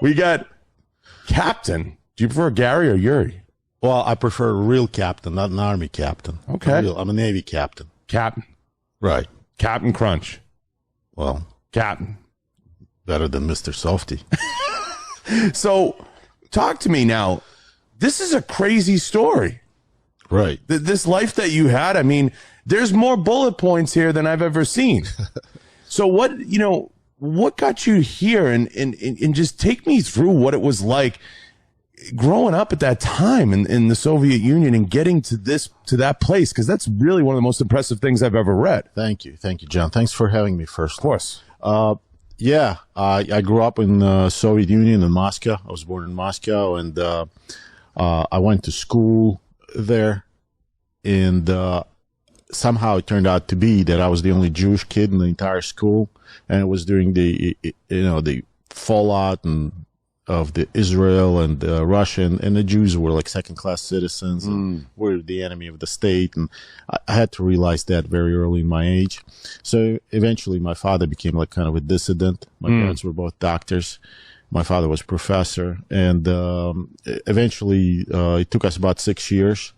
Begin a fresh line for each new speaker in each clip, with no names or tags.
We got Captain. Do you prefer Gary or Yuri?
Well, I prefer a real captain, not an army captain.
Okay.
I'm a Navy captain.
Captain.
Right.
Captain Crunch.
Well,
Captain.
better than Mr. Softy.
So, talk to me now. This is a crazy story.
Right.
This life that you had, I mean, there's more bullet points here than I've ever seen. So what got you here and just take me through what it was like growing up at that time in the Soviet Union and getting to that place, because that's really one of the most impressive things I've ever read.
Thank you, John. Thanks for having me first.
Of course.
Yeah, I grew up in the Soviet Union in Moscow. I was born in Moscow, and I went to school there, and somehow it turned out to be that I was the only Jewish kid in the entire school, and it was during the fallout of the Israel and Russia, and the Jews were like second-class citizens and were the enemy of the state, and I had to realize that very early in my age. So eventually my father became like kind of a dissident. My parents were both doctors. My father was professor, and eventually it took us about 6 years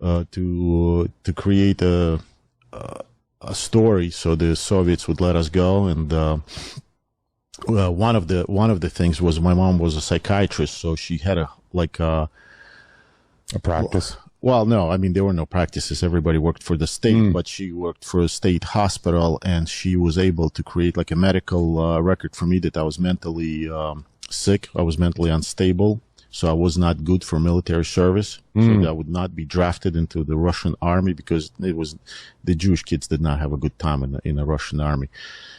to create a story so the Soviets would let us go. And well, one of the things was my mom was a psychiatrist, so she had a
practice.
Well, no, I mean, there were no practices. Everybody worked for the state, but she worked for a state hospital, and she was able to create like a medical record for me that I was mentally sick. I was mentally unstable, so I was not good for military service. So that I would not be drafted into the Russian army, because the Jewish kids did not have a good time in the Russian army.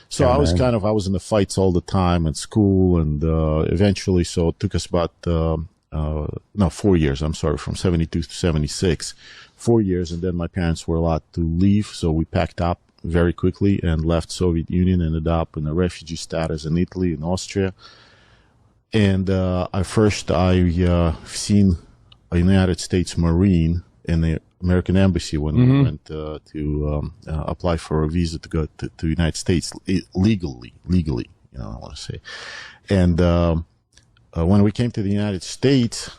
So I was I was in the fights all the time at school, and eventually, so it took us about 4 years, I'm sorry, from 72 to 76, 4 years, and then my parents were allowed to leave, so we packed up very quickly and left Soviet Union, ended up in a refugee status in Italy and Austria. And I've seen a United States Marine in the American Embassy when we went to apply for a visa to go to the United States legally, I want to say. And when we came to the United States,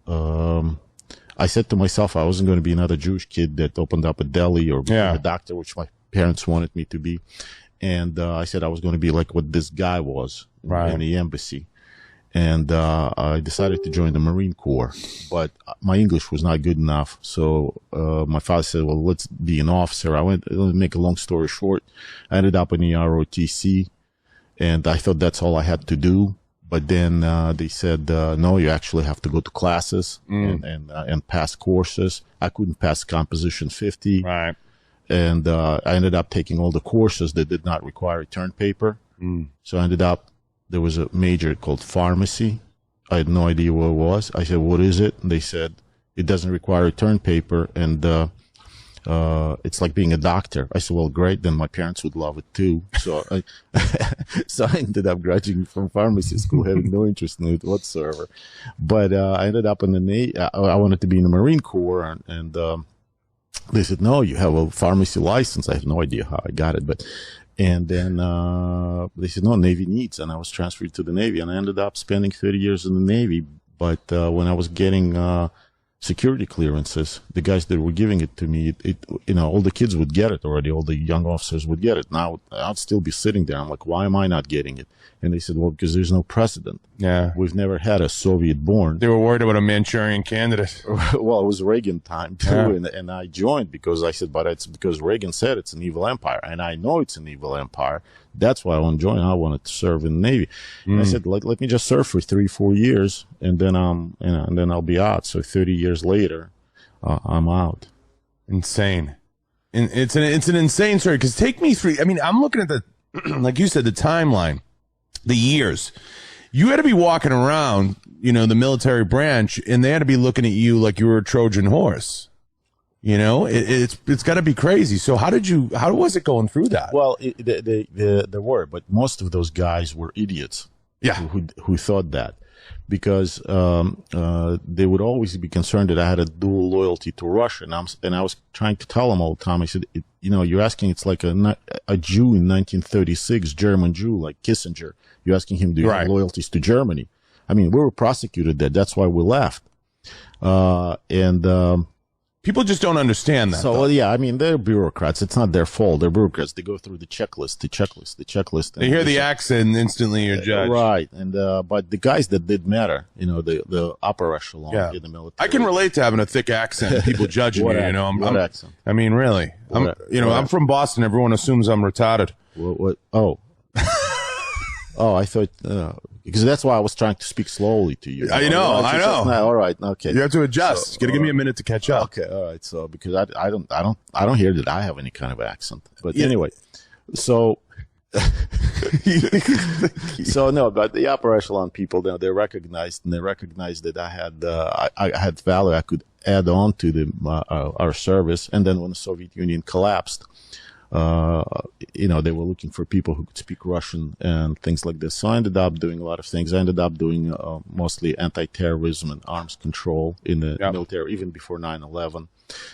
I said to myself I wasn't going to be another Jewish kid that opened up a deli or became a doctor, which my parents wanted me to be. And I said I was going to be like what this guy was in the embassy. And I decided to join the Marine Corps, but my English was not good enough. So my father said, well, let's be an officer. Let's make a long story short, I ended up in the ROTC, and I thought that's all I had to do. But then they said, no, you actually have to go to classes and pass courses. I couldn't pass Composition 50.
Right.
And I ended up taking all the courses that did not require a turn paper. So I ended up, there was a major called pharmacy. I had no idea what it was. I said, what is it? And they said, it doesn't require a turn paper, and it's like being a doctor. I said, well, great, then my parents would love it too. So I ended up graduating from pharmacy school, having no interest in it whatsoever. But I ended up in the Navy. I wanted to be in the Marine Corps, and they said, no, you have a pharmacy license. I have no idea how I got it, and then they said, no, Navy needs, and I was transferred to the Navy, and I ended up spending 30 years in the Navy. But when I was getting security clearances, the guys that were giving it to me, all the kids would get it already, all the young officers would get it. Now I'd still be sitting there. I'm like, why am I not getting it? And they said, well, because there's no precedent.
Yeah.
We've never had a Soviet born.
They were worried about a Manchurian candidate.
Well, it was Reagan time too. Yeah. And I joined because I said, but it's because Reagan said it's an evil empire. And I know it's an evil empire. That's why I want to join. I wanted to serve in the Navy. And I said, let me just serve for 3-4 years, and then and then I'll be out. So 30 years later, I'm out.
Insane. And it's an insane story, because take me through, I mean, I'm looking at the, like you said, the timeline, the years. You had to be walking around, the military branch, and they had to be looking at you like you were a Trojan horse. It's got to be crazy. So how was it going through that?
Well, there were, but most of those guys were idiots.
Yeah.
Who thought that. because they would always be concerned that I had a dual loyalty to Russia. And I was trying to tell them all the time, I said, you're asking, it's like a Jew in 1936, German Jew, like Kissinger. You're asking him, do you have loyalties to Germany? I mean, we were prosecuted there. That's why we left.
People just don't understand that.
So, well, yeah, I mean, they're bureaucrats. It's not their fault. They're bureaucrats. They go through the checklist.
They hear the accent and instantly you're judged.
Right. And, but the guys that did matter, the upper echelon in the military.
I can relate to having a thick accent and people judging me,
What accent?
I mean, really. I'm from Boston. Everyone assumes I'm retarded.
What? Oh. Oh, I thought, because that's why I was trying to speak slowly to you.
I know.
All right, okay.
You have to adjust. You got to give me a minute to catch up.
Okay, all right. So because I don't hear that I have any kind of accent. But anyway, so no, but the upper echelon people, they recognized that I had value I could add on to our service. And then when the Soviet Union collapsed, they were looking for people who could speak Russian and things like this. So I ended up doing a lot of things. I ended up doing mostly anti-terrorism and arms control in the military, even before 9/11,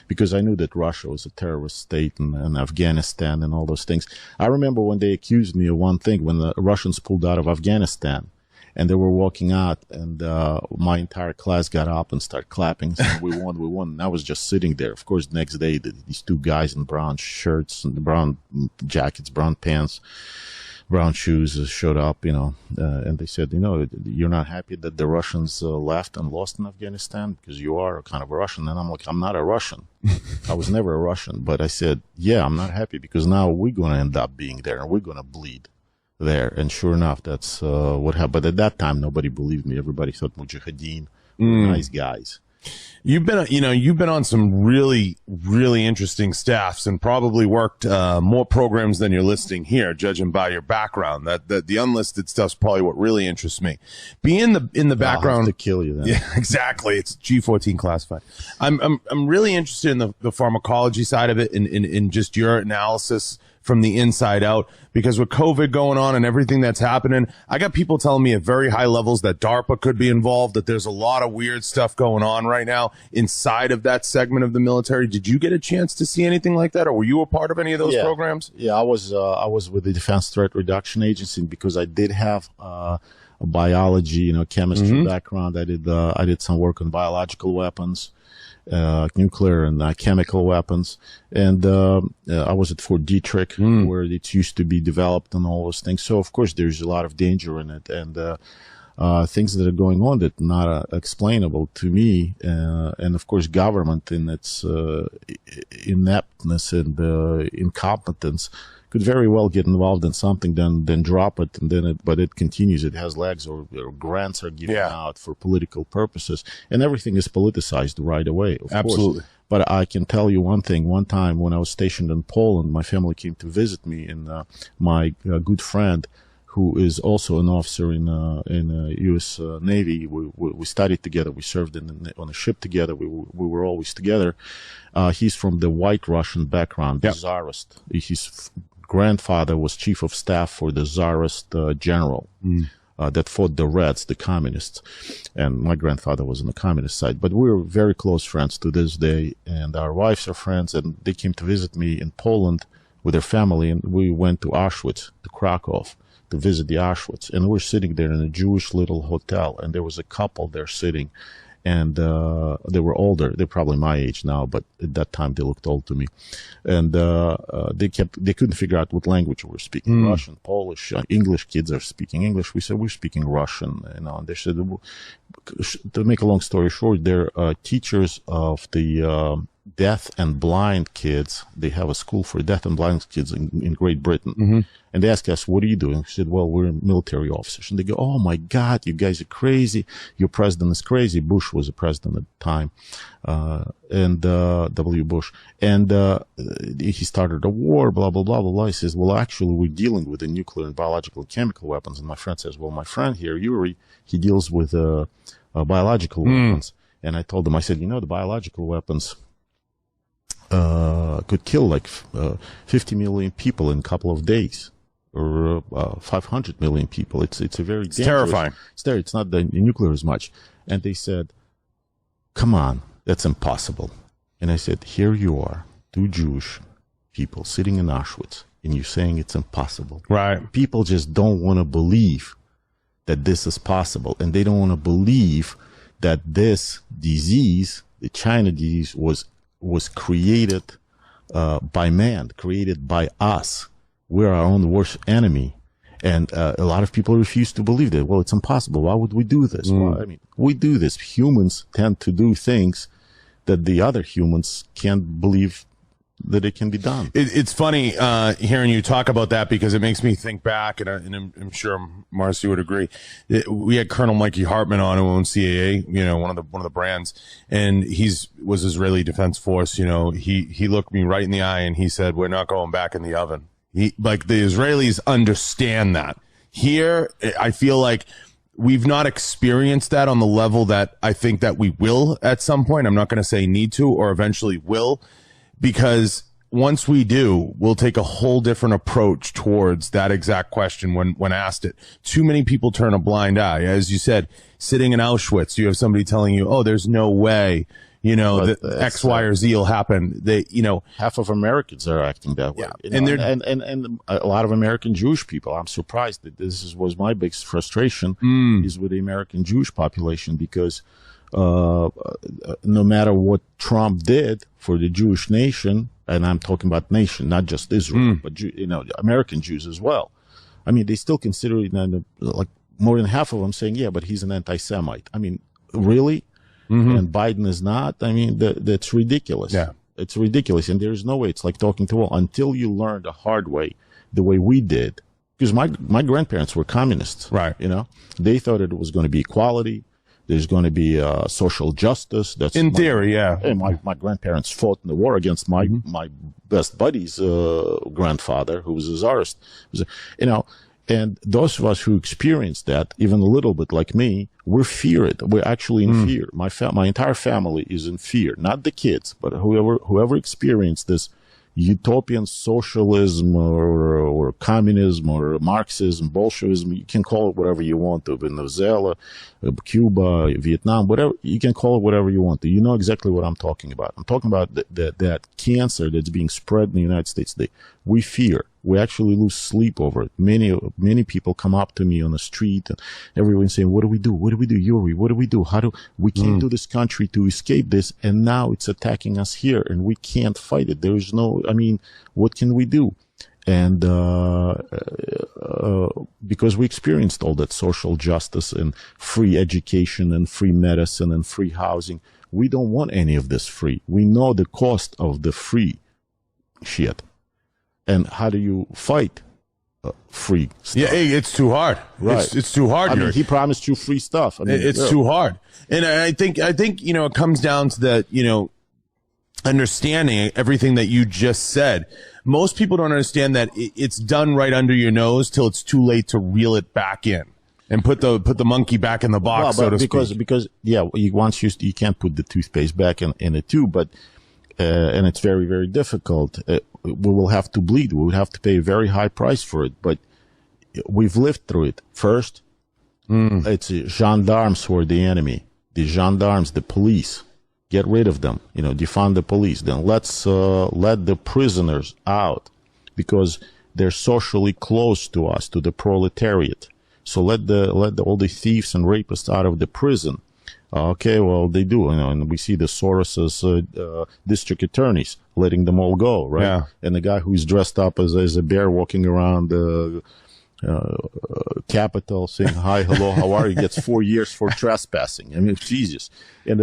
because I knew that Russia was a terrorist state and Afghanistan and all those things. I remember when they accused me of one thing, when the Russians pulled out of Afghanistan. And they were walking out, and my entire class got up and started clapping. Saying, we won. And I was just sitting there. Of course, the next day, these two guys in brown shirts and brown jackets, brown pants, brown shoes showed up, and they said, you're not happy that the Russians left and lost in Afghanistan because you are kind of a Russian. And I'm like, I'm not a Russian. I was never a Russian. But I said, yeah, I'm not happy because now we're going to end up being there and we're going to bleed there. And sure enough, that's what happened. But at that time, nobody believed me. Everybody thought mujahideen were nice guys.
You've been on some really, really interesting staffs and probably worked more programs than you're listing here, judging by your background. That the unlisted stuff's probably what really interests me. Being in the background,
I'll have to kill you then.
Yeah, exactly. It's G14 classified. I'm really interested in the pharmacology side of it, in just your analysis from the inside out, because with COVID going on and everything that's happening, I got people telling me at very high levels that DARPA could be involved, that there's a lot of weird stuff going on right now inside of that segment of the military. Did you get a chance to see anything like that, or were you a part of any of those programs?
Yeah, I was with the Defense Threat Reduction Agency because I did have a biology, chemistry background. I did some work on biological weapons, nuclear and chemical weapons. And I was at Fort Detrick, where it used to be developed and all those things. So, of course, there's a lot of danger in it and things that are going on that are not explainable to me. And, of course, government in its ineptness and incompetence could very well get involved in something, then drop it, and but it continues. It has legs, or grants are given out for political purposes, and everything is politicized right away. Of
Absolutely.
course. But I can tell you one thing. One time when I was stationed in Poland, my family came to visit me, and my good friend, who is also an officer in U.S. Navy. We studied together. We served on a ship together. We were always together. He's from the White Russian background, the Tsarist. His grandfather was chief of staff for the Tsarist general that fought the Reds, the communists. And my grandfather was on the communist side. But we were very close friends to this day, and our wives are friends. And they came to visit me in Poland with their family, and we went to Auschwitz, to Krakow, to visit the Auschwitz. And we're sitting there in a Jewish little hotel, and there was a couple there sitting. And they were older. They're probably my age now, but at that time they looked old to me. And they couldn't figure out what language we were speaking. Russian, Polish, English. Kids are speaking English. We said we're speaking Russian. And they said, to make a long story short, they're teachers of the deaf and blind kids. They have a school for deaf and blind kids in Great Britain. And they asked us, what are you doing? We said, well, we're military officers. And they go, oh my God, you guys are crazy. Your president is crazy. Bush was the president at the time. W. Bush. And he started a war, blah, blah, blah, blah, blah. He says, well, actually, we're dealing with the nuclear and biological and chemical weapons. And my friend says, well, my friend here, Yuri, he deals with biological weapons. And I told him, I said, the biological weapons could kill like 50 million people in a couple of days. or 500 million people. It's a very dangerous.
Terrifying.
It's not the nuclear as much. And they said, come on, that's impossible. And I said, here you are, 2 Jewish people sitting in Auschwitz, and you're saying it's impossible.
Right.
People just don't want to believe that this is possible, and they don't want to believe that this disease, the China disease, was created by man, created by us. We're our own worst enemy. And a lot of people refuse to believe that. Well, it's impossible. Why would we do this? Well, I mean, we do this. Humans tend to do things that the other humans can't believe that it can be done.
It's funny hearing you talk about that, because it makes me think back, and I'm sure Marcy would agree. We had Colonel Mikey Hartman on, who owns CAA, you know, one of the brands, and was Israeli Defense Force. You know, he looked me right in the eye and he said, "We're not going back in the oven." Like, the Israelis understand that. Here, I feel like we've not experienced that on the level that I think that we will at some point. I'm not going to say need to, or eventually will, because once we do, we'll take a whole different approach towards that exact question when asked it. Too many people turn a blind eye. As you said, sitting in Auschwitz, you have somebody telling you, oh, there's no way, you know, that X, Y, or Z will happen. They, you know,
half of Americans are acting that way.
Yeah.
You know, and a lot of American Jewish people. I'm surprised that was my biggest frustration is with the American Jewish population, because no matter what Trump did for the Jewish nation, and I'm talking about nation, not just Israel, but you know, American Jews as well. I mean, they still consider it, like, more than half of them saying, yeah, but he's an anti-Semite. I mean, really? And Biden is not? I mean, that's ridiculous. Yeah. It's ridiculous. And there's no way. It's like talking to all. Until you learn the hard way, the way we did. Because my grandparents were communists. Right. You know, they thought it was going to be equality. There's going to be social justice. That's in theory, yeah. And my grandparents fought in the war against my best buddy's grandfather, who was a czarist. You know, and those of us who experienced that, even a little bit like me, we're feared. We're actually in fear. My entire family is in fear. Not the kids, but whoever experienced this utopian socialism or communism or Marxism, Bolshevism, you can call it whatever you want to, Venezuela, Cuba, Vietnam, whatever, you can call it whatever you want to. You know exactly what I'm talking about. I'm talking about that cancer that's being spread in the United States today. We fear. We actually lose sleep over it. Many people come up to me on the street, and everyone's saying, what do we do? What do we do, Yuri? What do we do? We came to this country to escape this, and now it's attacking us here, and we can't fight it. There is no, I mean, what can we do? And because we experienced all that social justice and free education and free medicine and free housing, we don't want any of this free. We know the cost of the free shit. And how do you fight free stuff? Yeah,
it's too hard. Right. It's too hard.
I mean, he promised you free stuff. I mean,
it's too hard. And I think, you know, it comes down to that, you know, understanding everything that you just said. Most people don't understand that it's done right under your nose till it's too late to reel it back in and put the monkey back in the box, so to speak. Because yeah,
once you can't put the toothpaste back in the tube, but and it's very, very difficult. We will have to bleed. We will have to pay a very high price for it. But we've lived through it. First, it's gendarmes who are the enemy. The gendarmes, the police. Get rid of them. You know, defund the police. Then let's let the prisoners out, because they're socially close to us, to the proletariat. So let all the thieves and rapists out of the prison. Okay, well, they do, you know, and we see the Soros's district attorneys letting them all go, right? Yeah. And the guy who's dressed up as a bear walking around the Capitol saying, hi, hello, how are you? Gets 4 years for trespassing. I mean, Jesus. And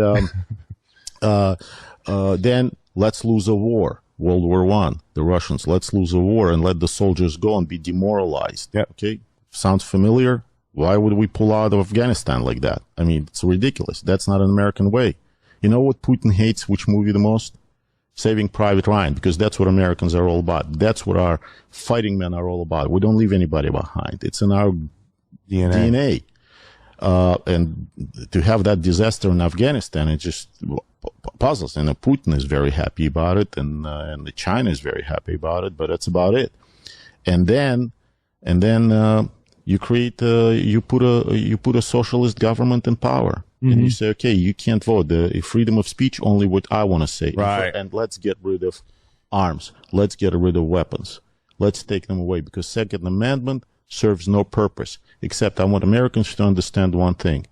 then let's lose a war. World War I, the Russians. Let's lose a war and let the soldiers go and be demoralized. Yeah. Okay, sounds familiar? Why would we pull out of Afghanistan like that? I mean, it's ridiculous. That's not an American way. You know what Putin hates, which movie the most? Saving Private Ryan, because that's what Americans are all about. That's what our fighting men are all about. We don't leave anybody behind. It's in our DNA. And to have that disaster in Afghanistan, it just puzzles. And Putin is very happy about it, and China is very happy about it, but that's about it. And then and then you create you put a socialist government in power, and you say, okay, you can't vote. The freedom of speech, only what I want to say,
right?
And let's get rid of arms. Let's get rid of weapons. Let's take them away, because Second Amendment serves no purpose. Except I want Americans to understand one thing: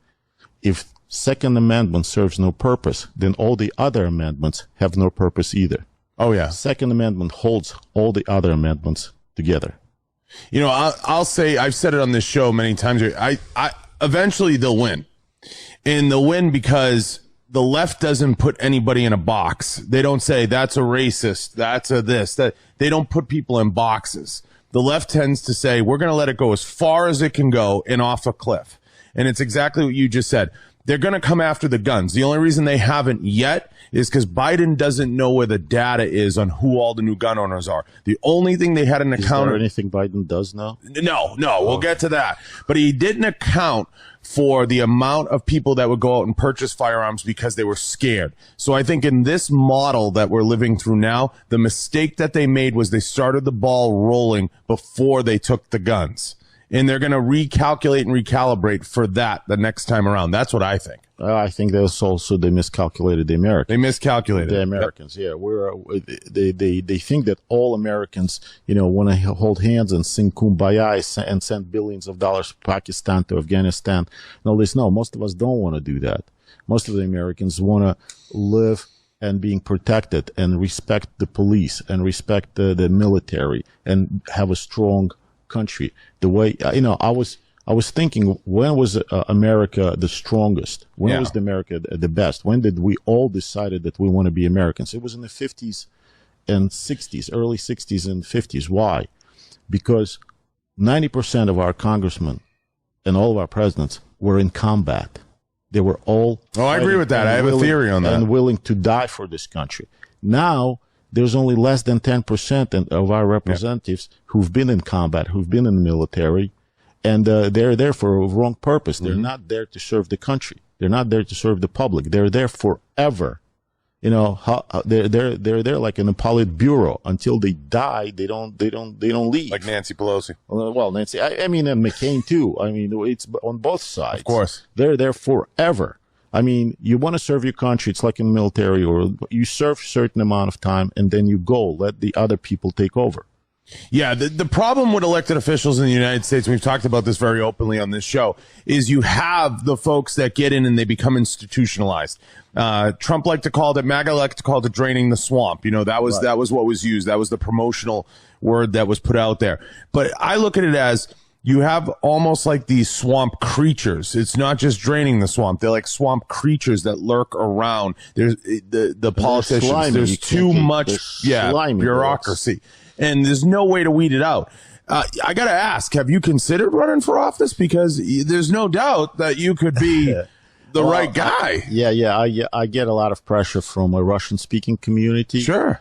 if Second Amendment serves no purpose, then all the other amendments have no purpose either.
Oh yeah,
Second Amendment holds all the other amendments together.
You know, I'll say, I've said it on this show many times. I eventually they'll win, and they'll win because the left doesn't put anybody in a box. They don't say that's a racist, that's a this, that. They don't put people in boxes. The left tends to say, we're going to let it go as far as it can go and off a cliff. And it's exactly what you just said. They're going to come after the guns. The only reason they haven't yet is because Biden doesn't know where the data is on who all the new gun owners are. The only thing they had an account.
Is there anything Biden does know?
No, we'll get to that. But he didn't account for the amount of people that would go out and purchase firearms because they were scared. So I think in this model that we're living through now, the mistake that they made was they started the ball rolling before they took the guns. And they're going to recalculate and recalibrate for that the next time around. That's what I think.
I think that's also they miscalculated the Americans.
They miscalculated
the Americans. Yep. Yeah, they think that all Americans, want to hold hands and sing "Kumbaya" and send billions of dollars to Pakistan, to Afghanistan. No, most of us don't want to do that. Most of the Americans want to live and being protected and respect the police and respect the military and have a strong country. The way I was thinking, when was America the strongest? When was America the best? When did we all decided that we want to be Americans? It was in the 50s and 60s, early 60s and 50s. Why? Because 90% of our congressmen and all of our presidents were in combat. They were all.
Oh, I agree with that. I have a theory on that.
And willing to die for this country. Now, there's only less than 10% of our representatives who've been in combat, who've been in the military, and they're there for a wrong purpose. They're not there to serve the country. They're not there to serve the public. They're there forever. They're there like in a Politburo until they die. They don't leave.
Like Nancy Pelosi.
Well, Nancy. I mean, and McCain too. I mean, it's on both sides.
Of course,
they're there forever. I mean, you want to serve your country. It's like in the military, or you serve a certain amount of time and then you go. Let the other people take over.
Yeah, the problem with elected officials in the United States, and we've talked about this very openly on this show, is you have the folks that get in and they become institutionalized. Trump liked to call it, MAGA liked to call it draining the swamp. That was what was used. That was the promotional word that was put out there. But I look at it as, you have almost like these swamp creatures. It's not just draining the swamp. They're like swamp creatures that lurk around. There's the politicians.
Slimy.
There's too much bureaucracy. And there's no way to weed it out. I got to ask, have you considered running for office? Because there's no doubt that you could be the right guy.
I get a lot of pressure from a Russian-speaking community.
Sure.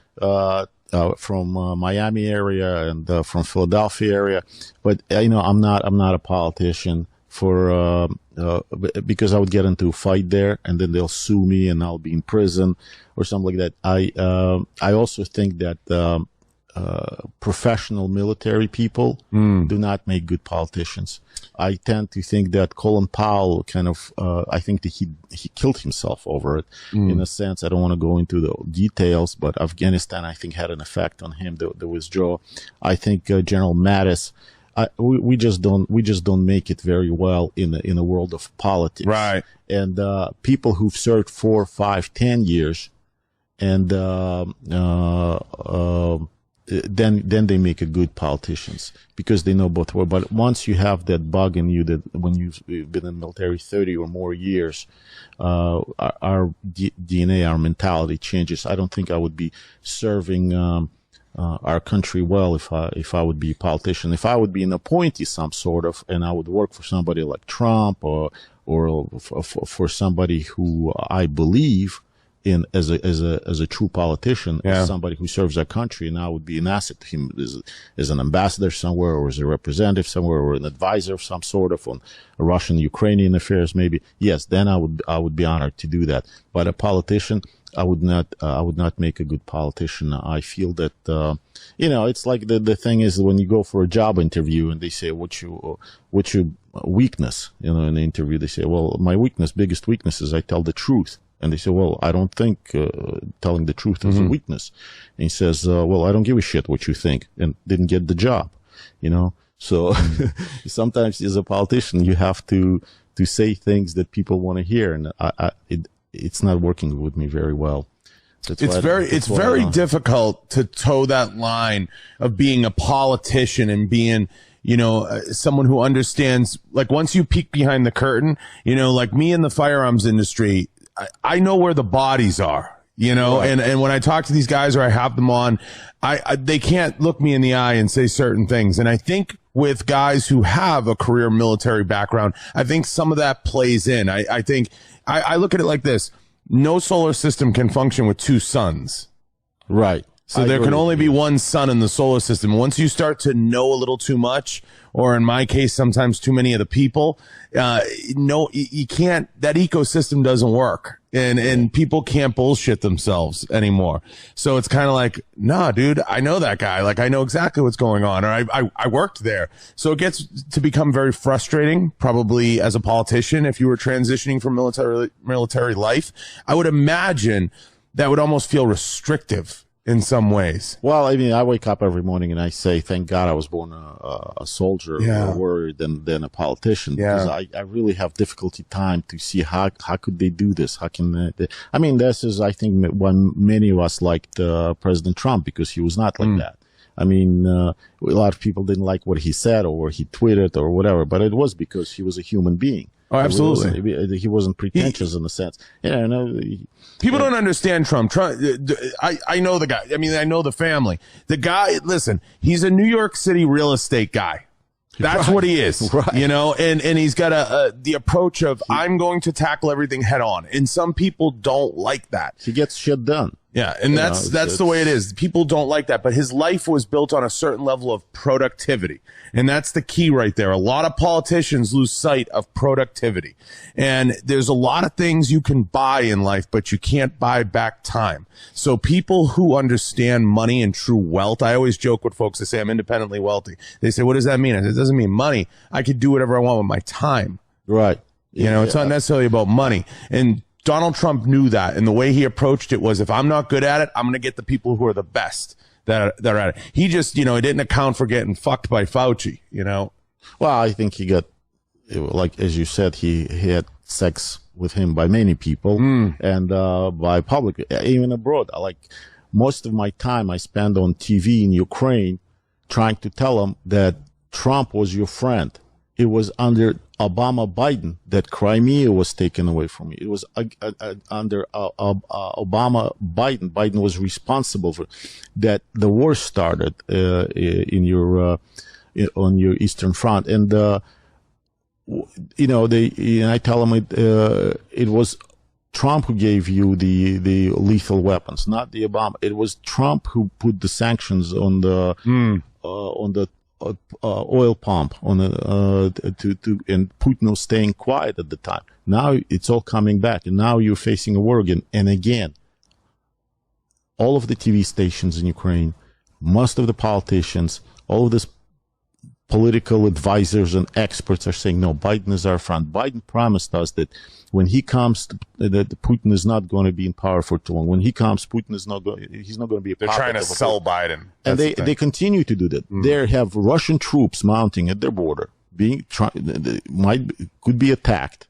From Miami area and from Philadelphia area, but I'm not a politician because I would get into a fight there and then they'll sue me and I'll be in prison or something like that. I also think that professional military people do not make good politicians. I tend to think that Colin Powell kind of, I think that he killed himself over it in a sense. I don't want to go into the details, but Afghanistan, I think, had an effect on him, the withdrawal. I think General Mattis, we just don't make it very well in the world of politics.
Right.
And people who've served 4, 5, 10 years and then they make a good politicians because they know both ways. But once you have that bug in you, that when you've been in the military 30 or more years, our DNA, our mentality changes. I don't think I would be serving our country well if I would be a politician. If I would be an appointee, some sort of, and I would work for somebody like Trump or for somebody who I believe as a true politician, as somebody who serves our country, and I would be an asset to him as an ambassador somewhere, or as a representative somewhere, or an advisor of some sort of on Russian-Ukrainian affairs, maybe. Yes, then I would be honored to do that. But a politician, I would not make a good politician. I feel that, it's like the thing is when you go for a job interview and they say, what's your weakness? In the interview, they say, well, my biggest weakness is I tell the truth. And they say, well, I don't think telling the truth is a weakness. And he says, well, I don't give a shit what you think, and didn't get the job, So sometimes as a politician, you have to say things that people want to hear. And it's not working with me very well.
It's very difficult to toe that line of being a politician and being, someone who understands, like once you peek behind the curtain, like me in the firearms industry, I know where the bodies are, right. and when I talk to these guys or I have them on, they can't look me in the eye and say certain things. And I think with guys who have a career military background, I think some of that plays in. I think I look at it like this. No solar system can function with two suns. Right. So there can only be one sun in the solar system. Once you start to know a little too much, or in my case, sometimes too many of the people, you can't, that ecosystem doesn't work. And people can't bullshit themselves anymore. So it's kind of like, nah, dude, I know that guy. Like, I know exactly what's going on. Or I worked there. So it gets to become very frustrating, probably as a politician, if you were transitioning from military life. I would imagine that would almost feel restrictive in some ways.
Well, I mean, I wake up every morning and I say, thank God I was born a soldier, a warrior than a politician. Because I really have difficulty time to see how could they do this? How can they? I mean, this is, I think, when many of us liked President Trump, because he was not like that. I mean, a lot of people didn't like what he said or he tweeted or whatever, but it was because he was a human being.
Oh, absolutely.
He wasn't pretentious in a sense.
People don't understand Trump. I know the guy. I mean, I know the family. The guy, listen, he's a New York City real estate guy. That's what he is, and he's got the approach of, I'm going to tackle everything head on. And some people don't like that.
He gets shit done.
Yeah. And that's the way it is. People don't like that, but his life was built on a certain level of productivity. And that's the key right there. A lot of politicians lose sight of productivity. And there's a lot of things you can buy in life, but you can't buy back time. So people who understand money and true wealth, I always joke with folks that say I'm independently wealthy. They say, what does that mean? I said, it doesn't mean money. I could do whatever I want with my time.
Right.
It's not necessarily about money. And Donald Trump knew that. And the way he approached it was, if I'm not good at it, I'm going to get the people who are the best that are at it. He just, it didn't account for getting fucked by Fauci,
Well, I think he got, like, as you said, he had sex with him by many people and by public, even abroad. Like, most of my time I spent on TV in Ukraine trying to tell them that Trump was your friend. It was under Obama-Biden that Crimea was taken away from you. It was under Obama-Biden. Biden was responsible for that. The war started in your on your Eastern Front, and I tell them it was Trump who gave you the lethal weapons, not the Obama. It was Trump who put the sanctions on the oil pump on and Putin was staying quiet at the time. Now it's all coming back, and now you're facing a war again. And again, all of the TV stations in Ukraine, most of the politicians, all of this political advisors and experts are saying, no, Biden is our friend. Biden promised us that when he comes, that Putin is not going to be in power for too long. When he comes, Putin is he's not going to be a puppet.
They're trying to sell Biden.
And they continue to do that. They have Russian troops mounting at their border, could be attacked.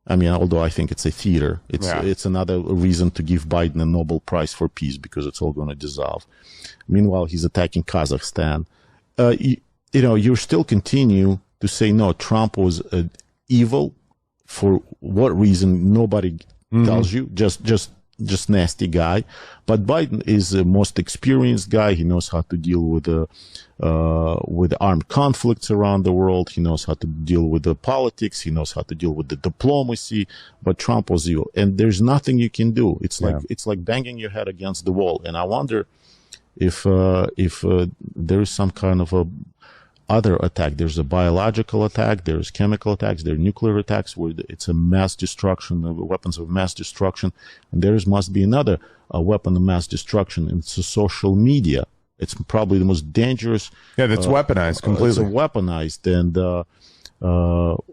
I mean, although I think it's a theater, it's another reason to give Biden a Nobel Prize for peace, because it's all going to dissolve. Meanwhile, he's attacking Kazakhstan. You still continue to say, no, Trump was evil. For what reason? Nobody tells you. Just just nasty guy. But Biden is the most experienced guy. He knows how to deal with armed conflicts around the world. He knows how to deal with the politics. He knows how to deal with the diplomacy. But Trump was you, and there's nothing you can do. It's like banging your head against the wall. And I wonder if there is some kind of a other attack. There's a biological attack, there's chemical attacks, there are nuclear attacks where it's a mass destruction, weapons of mass destruction, and there must be another weapon of mass destruction, and it's social media. It's probably the most dangerous.
Yeah, that's weaponized completely.
It's weaponized, and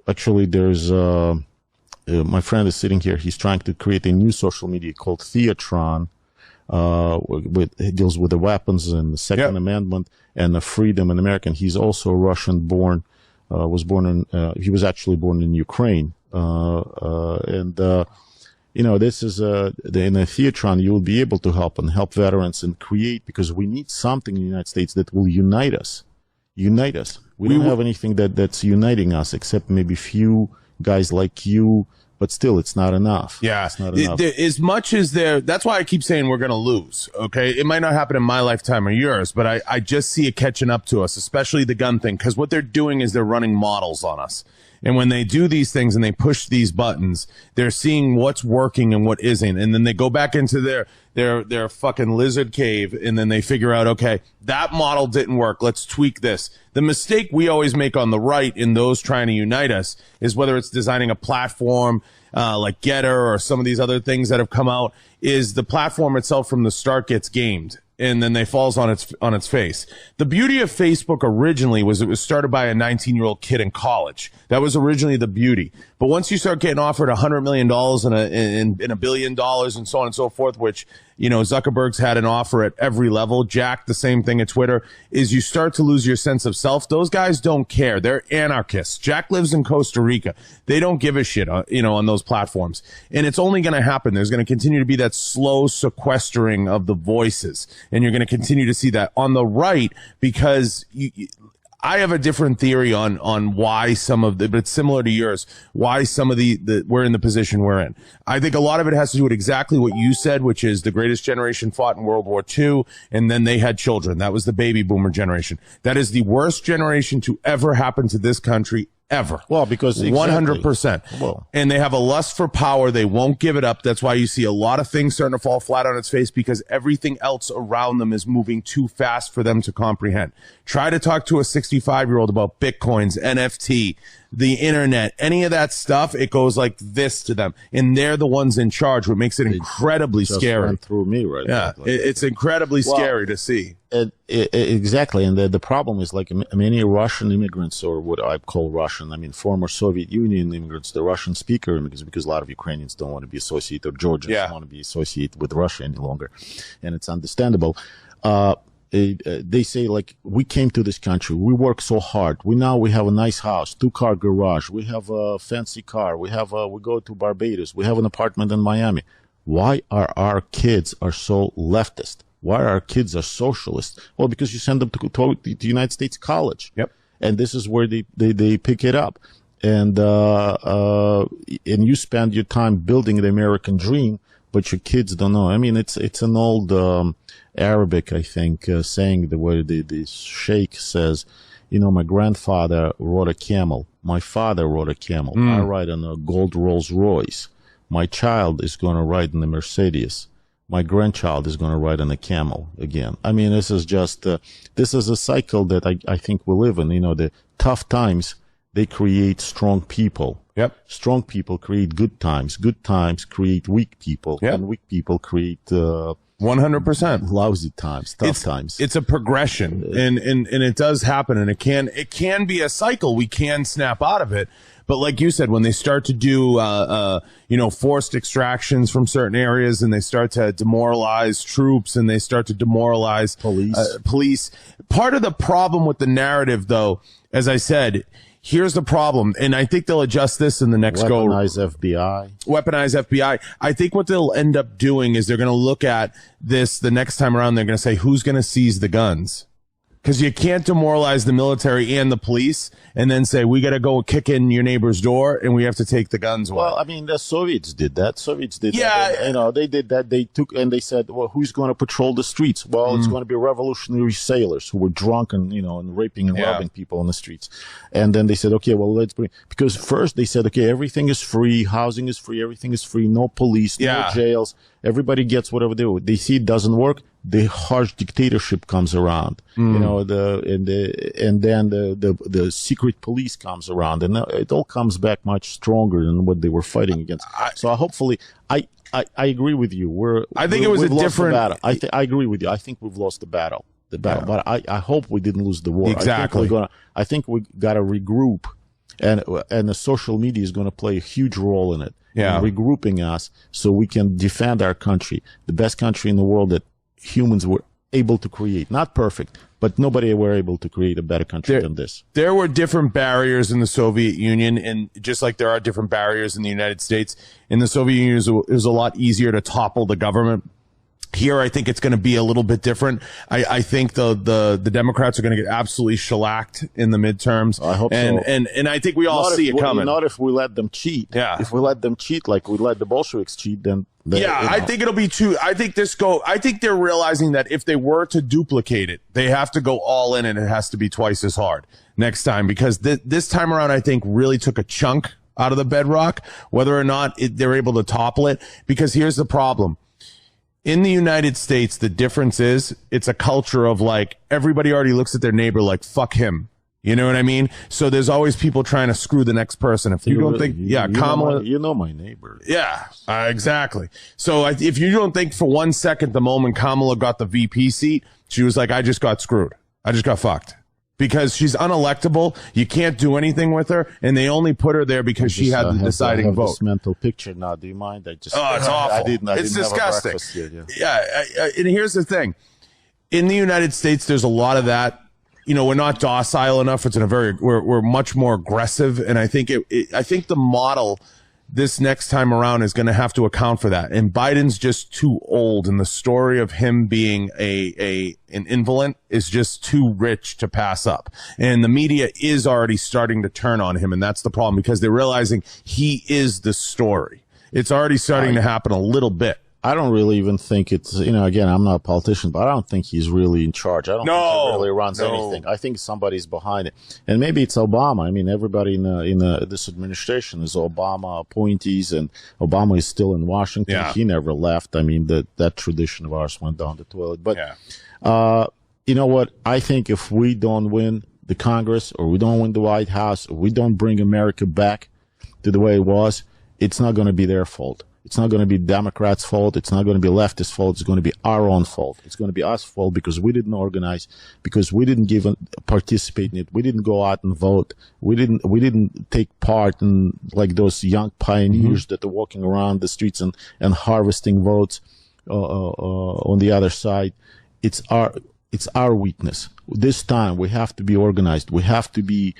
actually there's my friend is sitting here, he's trying to create a new social media called Theatron. It deals with the weapons and the Second Amendment and the freedom in America. And he's also Russian-born. He was actually born in Ukraine. This is in a Theatron, you will be able to help veterans and create, because we need something in the United States that will unite us. We don't have anything that's uniting us except maybe few guys like you. But still, it's not enough.
Yeah.
It's not enough.
As much as that's why I keep saying we're going to lose. Okay. It might not happen in my lifetime or yours, but I just see it catching up to us, especially the gun thing. Cause what they're doing is they're running models on us. And when they do these things and they push these buttons, they're seeing what's working and what isn't. And then they go back into their fucking lizard cave, and then they figure out, okay, that model didn't work. Let's tweak this. The mistake we always make on the right in those trying to unite us is whether it's designing a platform like Getter or some of these other things that have come out, is the platform itself from the start gets gamed. And then they falls on its face. The beauty of Facebook originally was it was started by a 19-year-old kid in college. That was originally the beauty. But once you start getting offered $100 million and $1 billion and so on and so forth, which, Zuckerberg's had an offer at every level. Jack, the same thing at Twitter, is you start to lose your sense of self. Those guys don't care. They're anarchists. Jack lives in Costa Rica. They don't give a shit, on those platforms. And it's only going to happen. There's going to continue to be that slow sequestering of the voices. And you're going to continue to see that on the right, because I have a different theory on why but it's similar to yours, why some of we're in the position we're in. I think a lot of it has to do with exactly what you said, which is the greatest generation fought in World War II, and then they had children. That was the baby boomer generation. That is the worst generation to ever happen to this country ever.
Well, because
100%.
Well,
and they have a lust for power. They won't give it up. That's why you see a lot of things starting to fall flat on its face, because everything else around them is moving too fast for them to comprehend. Try to talk to a 65-year-old about Bitcoins, NFT, the internet, any of that stuff. It goes like this to them, and they're the ones in charge, what makes it incredibly scary.
Went through me right
now. Yeah, it's incredibly scary to see.
Exactly, and the problem is, like, many Russian immigrants, or what I call Russian, former Soviet Union immigrants, the Russian speaker immigrants, because a lot of Ukrainians don't want to be associated, or Georgians don't want to be associated with Russia any longer, and it's understandable. They say, like, we came to this country, we work so hard, we have a nice house, 2-car garage, we have a fancy car, we go to Barbados, we have an apartment in Miami. Why are our kids so leftist? Why our kids are socialist? Well, because you send them to the United States college.
Yep.
And this is where they pick it up. And you spend your time building the American dream, but your kids don't know. It's an old Arabic, I think, saying where the sheikh says, my grandfather rode a camel. My father rode a camel. I ride on a gold Rolls Royce. My child is going to ride in a Mercedes. My grandchild is going to ride on a camel again. This is just, this is a cycle that I think we live in. The tough times, they create strong people.
Yep.
Strong people create good times. Good times create weak people.
Yep.
And weak people create
100%
lousy times, tough times.
It's a progression, and it does happen, and it can be a cycle. We can snap out of it. But like you said, when they start to do, forced extractions from certain areas, and they start to demoralize troops, and they start to demoralize police. Part of the problem with the narrative, though, as I said, here's the problem, and I think they'll adjust this in the next go.
Weaponize FBI.
I think what they'll end up doing is they're going to look at this the next time around. They're going to say, who's going to seize the guns? Because you can't demoralize the military and the police and then say, we got to go kick in your neighbor's door and we have to take the guns away.
Well, I mean, the Soviets did that.
Yeah.
And, you know, they did that. They took, and they said, well, who's going to patrol the streets? Well, it's going to be revolutionary sailors who were drunk and, you know, and raping and robbing people on the streets. And then they said, okay, well, let's bring, because first they said, okay, everything is free, housing is free, everything is free, no police, no jails. Everybody gets whatever they want. They see it doesn't work. The harsh dictatorship comes around, you know, and then the secret police comes around, and it all comes back much stronger than what they were fighting against. So hopefully, I agree with you.
I think it was a different
battle. I agree with you. I think we've lost the battle. But I hope we didn't lose the war.
Exactly.
I think we got to regroup, and the social media is going to play a huge role in it. In regrouping us so we can defend our country, the best country in the world that humans were able to create. Not perfect, but nobody were able to create a better country than this.
There were different barriers in the Soviet Union, and just like there are different barriers in the United States. In the Soviet Union, it was a lot easier to topple the government. Here, I think it's going to be a little bit different. I think the Democrats are going to get absolutely shellacked in the midterms.
I hope so.
And I think we all see it coming.
Not if we let them cheat.
Yeah.
If we let them cheat like we let the Bolsheviks cheat, then
I think it'll be too. I think they're realizing that if they were to duplicate it, they have to go all in, and it has to be twice as hard next time, because this time around, I think really took a chunk out of the bedrock, whether or not they're able to topple it. Because here's the problem. In the United States, the difference is it's a culture of like, everybody already looks at their neighbor like, fuck him. You know what I mean? So there's always people trying to screw the next person. If you don't think, Kamala,
you know my neighbor.
Yeah, exactly. So if you don't think for 1 second, the moment Kamala got the VP seat, she was like, I just got screwed. I just got fucked. Because she's unelectable, you can't do anything with her, and they only put her there because she had the deciding vote.
This mental picture now. Do you mind?
It's awful. It's disgusting. And here's the thing: in the United States, there's a lot of that. You know, we're not docile enough. We're much more aggressive, and I think I think the model this next time around is going to have to account for that. And Biden's just too old, and the story of him being an invalid is just too rich to pass up. And the media is already starting to turn on him, and that's the problem, because they're realizing he is the story. It's already starting to happen a little bit.
I don't really even think it's, you know, again, I'm not a politician, but I don't think he's really in charge. I don't think he really runs anything. I think somebody's behind it. And maybe it's Obama. I mean, everybody in this administration is Obama appointees, and Obama is still in Washington. Yeah. He never left. I mean, that tradition of ours went down the toilet. But, you know what? I think if we don't win the Congress, or we don't win the White House, or we don't bring America back to the way it was, it's not going to be their fault. It's not going to be Democrats' fault. It's not going to be leftists' fault. It's going to be our own fault. It's going to be us fault because we didn't organize, because we didn't participate in it. We didn't go out and vote. We didn't take part in like those young pioneers that are walking around the streets and harvesting votes on the other side. It's our weakness. This time we have to be organized. We have to be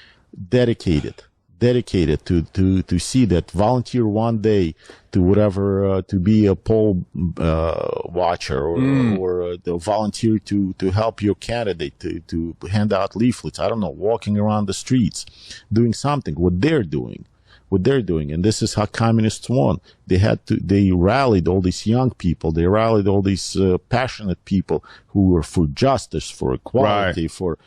dedicated to see that, volunteer one day to whatever, to be a poll watcher, or volunteer to help your candidate, to hand out leaflets. I don't know, walking around the streets, doing something, what they're doing. And this is how communists won. They rallied all these young people. They rallied all these passionate people who were for justice, for equality, for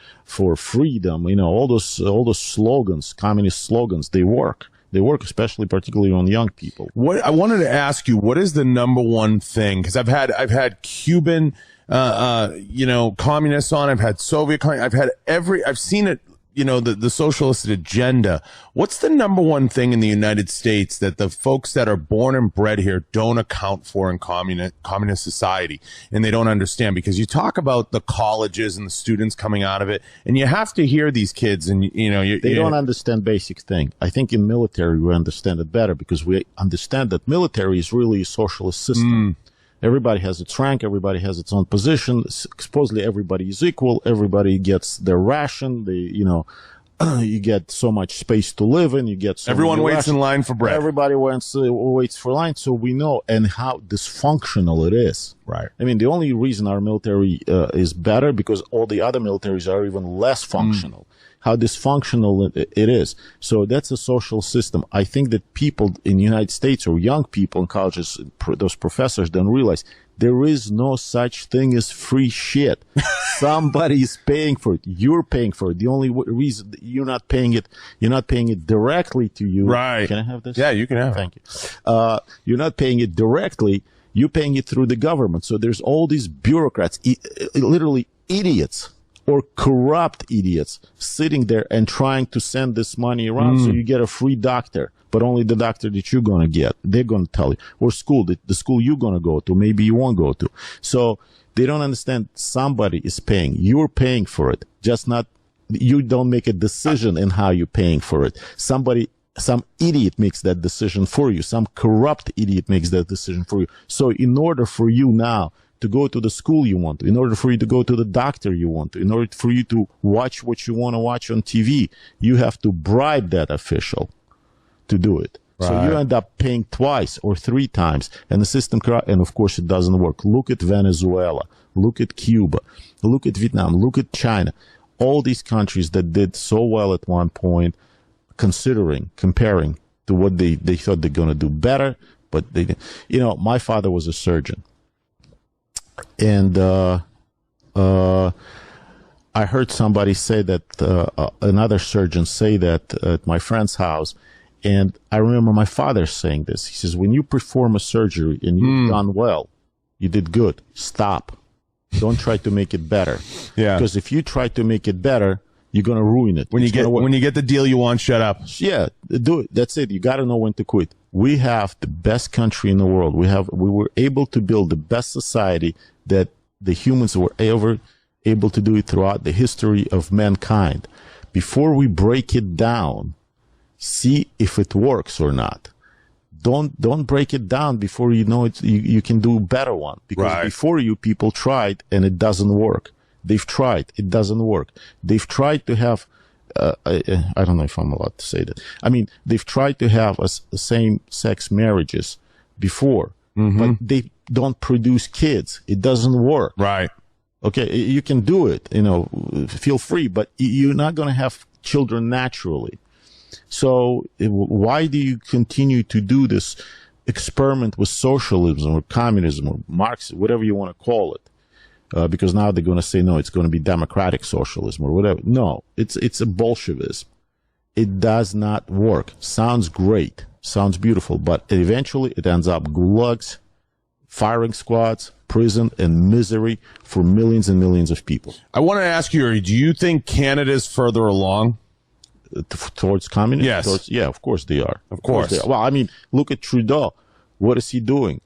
freedom. You know, all those slogans, communist slogans, they work. They work, especially particularly on young people.
What I wanted to ask you, what is the number one thing? Because I've had Cuban, communists on. I've had Soviet. I've seen it. You know, the socialist agenda. What's the number one thing in the United States that the folks that are born and bred here don't account for in communist society, and they don't understand? Because you talk about the colleges and the students coming out of it, and you have to hear these kids, and they
don't understand basic thing. I think in military we understand it better, because we understand that military is really a socialist system. Everybody has its rank. Everybody has its own position. Supposedly everybody is equal. Everybody gets their ration. you get so much space to live in. You get so
everyone
many
waits in line for bread.
Everybody waits for line, so we know and how dysfunctional it is.
Right.
I mean, the only reason our military is better because all the other militaries are even less functional. How dysfunctional it is. So that's a social system. I think that people in the United States or young people in colleges, those professors don't realize there is no such thing as free shit. Somebody is paying for it. You're paying for it. The only reason you're not paying it directly to you.
Right.
Can I have this?
Yeah, you can have it.
Thank you. You're not paying it directly. You're paying it through the government. So there's all these bureaucrats, literally idiots or corrupt idiots sitting there and trying to send this money around so you get a free doctor, but only the doctor that you're going to get. They're going to tell you. Or school, the school you're going to go to, maybe you won't go to. So they don't understand somebody is paying. You're paying for it. Just not, you don't make a decision in how you're paying for it. Some idiot makes that decision for you. Some corrupt idiot makes that decision for you. So in order for you now to go to the school you want to, in order for you to go to the doctor you want to, in order for you to watch what you want to watch on TV, you have to bribe that official to do it. Right. So you end up paying twice or three times, and the system, and of course it doesn't work. Look at Venezuela, look at Cuba, look at Vietnam, look at China. All these countries that did so well at one point, comparing to what they thought they're going to do better, but they didn't. You know, my father was a surgeon. And I heard somebody say that, another surgeon say that at my friend's house. And I remember my father saying this. He says, when you perform a surgery and you've done well, you did good, stop. Don't try to make it better. Yeah. Because if you try to make it better, you're going to ruin it.
When you get the deal you want, shut up.
Yeah, do it. That's it. You got to know when to quit. We have the best country in the world. We were able to build the best society that the humans were ever able to do it throughout the history of mankind. Before we break it down, see if it works or not. Don't break it down before you know it. You can do a better one, because before you, people tried and it doesn't work. They've tried, it doesn't work. They've tried to have. I don't know if I'm allowed to say that. I mean, they've tried to have same-sex marriages before, but they don't produce kids. It doesn't work. Right. Okay, you can do it, feel free, but you're not going to have children naturally. So why do you continue to do this experiment with socialism or communism or Marxism, whatever you want to call it? Because now they're going to say, no, it's going to be democratic socialism or whatever. No, it's a Bolshevism. It does not work. Sounds great. Sounds beautiful. But eventually it ends up gulags, firing squads, prison, and misery for millions and millions of people.
I want to ask you, Yuri, do you think Canada's further along?
Towards communism?
Yes.
Yeah, of course they are.
Of course.
They are. Well, I mean, look at Trudeau. What is he doing?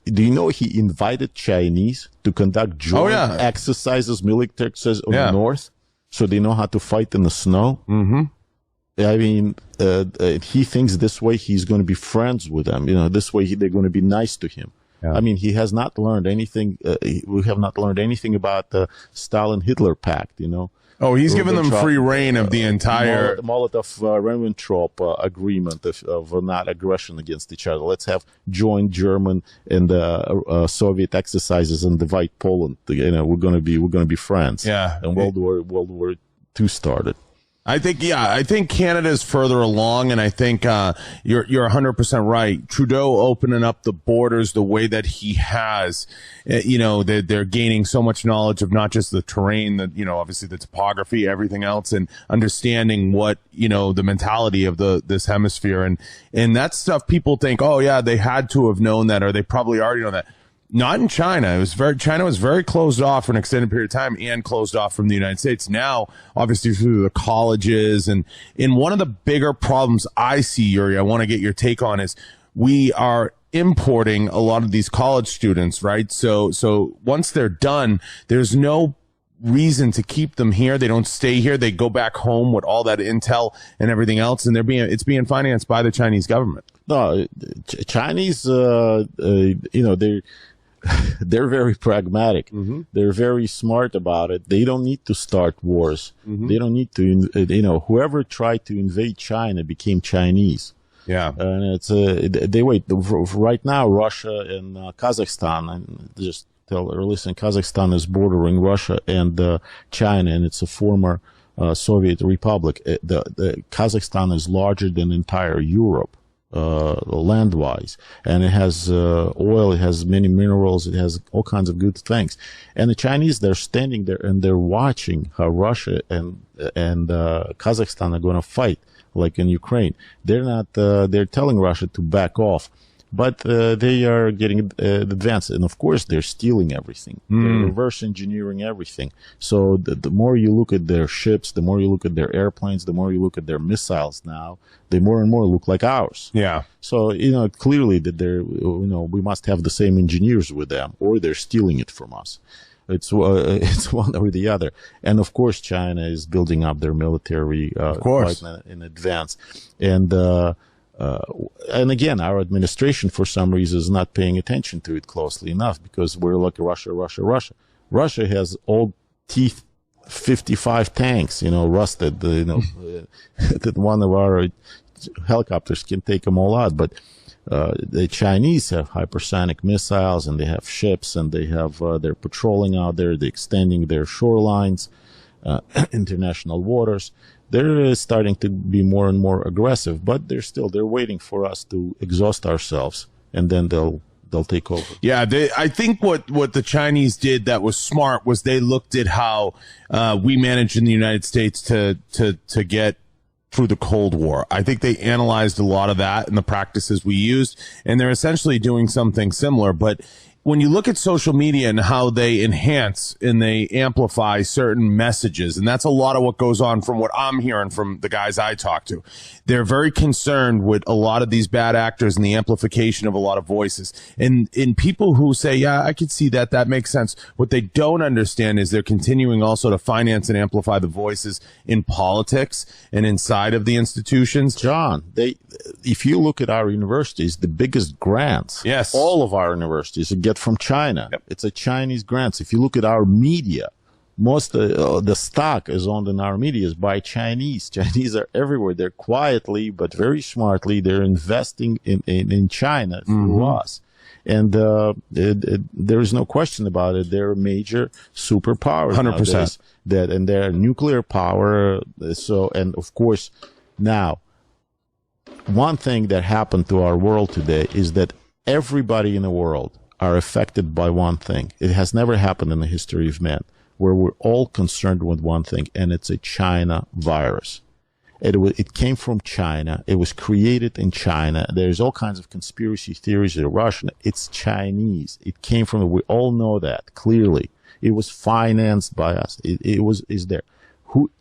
Do you know he invited Chinese to conduct joint exercises, military exercises on the north, so they know how to fight in the snow? Mm-hmm. I mean, he thinks this way he's going to be friends with them. This way they're going to be nice to him. Yeah. I mean, he has not learned anything. We have not learned anything about the Stalin-Hitler pact,
Oh, he's given them free reign of the entire
Molotov-Ribbentrop agreement of not aggression against each other. Let's have joint German and Soviet exercises and divide Poland. We're going to be friends. Yeah, and World War II started.
I think Canada's further along, and I think you're 100% right. Trudeau opening up the borders the way that he has, they're gaining so much knowledge of not just the terrain, obviously the topography, everything else, and understanding what the mentality of this hemisphere, and that stuff. People think, oh yeah, they had to have known that, or they probably already know that. Not in China. China was very closed off for an extended period of time and closed off from the United States. Now, obviously through the colleges, and in one of the bigger problems I see, Yuri, I want to get your take on, is we are importing a lot of these college students, right? So once they're done, there's no reason to keep them here. They don't stay here. They go back home with all that intel and everything else, and it's being financed by the Chinese government.
No, Chinese, they're very pragmatic. They're very smart about it. They don't need to start wars. They don't need to, whoever tried to invade China became Chinese.
Yeah.
And it's, they wait. Right now, Russia and Kazakhstan, and just listen, Kazakhstan is bordering Russia and China, and it's a former Soviet republic. The Kazakhstan is larger than entire Europe. Land-wise, and it has oil, it has many minerals, it has all kinds of good things. And the Chinese, they're standing there and they're watching how Russia and Kazakhstan are going to fight, like in Ukraine. They're not. They're telling Russia to back off, but they are getting advanced. And of course, they're stealing everything. They're reverse engineering everything. So the more you look at their ships, the more you look at their airplanes, the more you look at their missiles now, they more and more look like ours.
Yeah.
So, clearly that they're, we must have the same engineers with them, or they're stealing it from us. It's one or the other. And of course, China is building up their military quite in advance. And again, our administration, for some reason, is not paying attention to it closely enough, because we're like Russia. Russia has old T-55 tanks, rusted. That one of our helicopters can take them all out. But the Chinese have hypersonic missiles, and they have ships, and they have they're patrolling out there. They're extending their shorelines, international waters. They're starting to be more and more aggressive, but they're waiting for us to exhaust ourselves, and then they'll take over.
Yeah, I think what the Chinese did that was smart was they looked at how we managed in the United States to get through the Cold War. I think they analyzed a lot of that and the practices we used, and they're essentially doing something similar. But when you look at social media and how they enhance and they amplify certain messages, and that's a lot of what goes on from what I'm hearing from the guys I talk to, they're very concerned with a lot of these bad actors and the amplification of a lot of voices. And in people who say, yeah, I could see that, that makes sense. What they don't understand is they're continuing also to finance and amplify the voices in politics and inside of the institutions.
John, if you look at our universities, the biggest grants,
yes,
all of our universities get from China.
Yep.
It's a Chinese grants. If you look at our media, most the stock is owned in our media is by Chinese. Chinese are everywhere. They're quietly but very smartly, they're investing in China through us. And there is no question about it. They're a major superpower.
100%.
And they're nuclear power. So, and of course, now, one thing that happened to our world today is that everybody in the world are affected by one thing. It has never happened in the history of man, where we're all concerned with one thing, and it's a China virus. It came from China. It was created in China. There's all kinds of conspiracy theories that are Russian. It's Chinese. It came from, we all know that clearly. It was financed by us. Is there.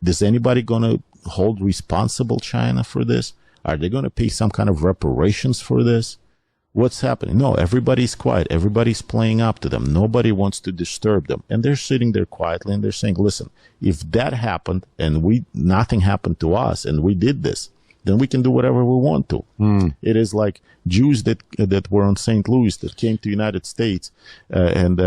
Is anybody going to hold responsible China for this? Are they going to pay some kind of reparations for this? What's happening? No, everybody's quiet. Everybody's playing up to them. Nobody wants to disturb them. And they're sitting there quietly and they're saying, listen, if that happened and nothing happened to us and we did this, then we can do whatever we want to. It is like Jews that were in St. Louis that came to the United States and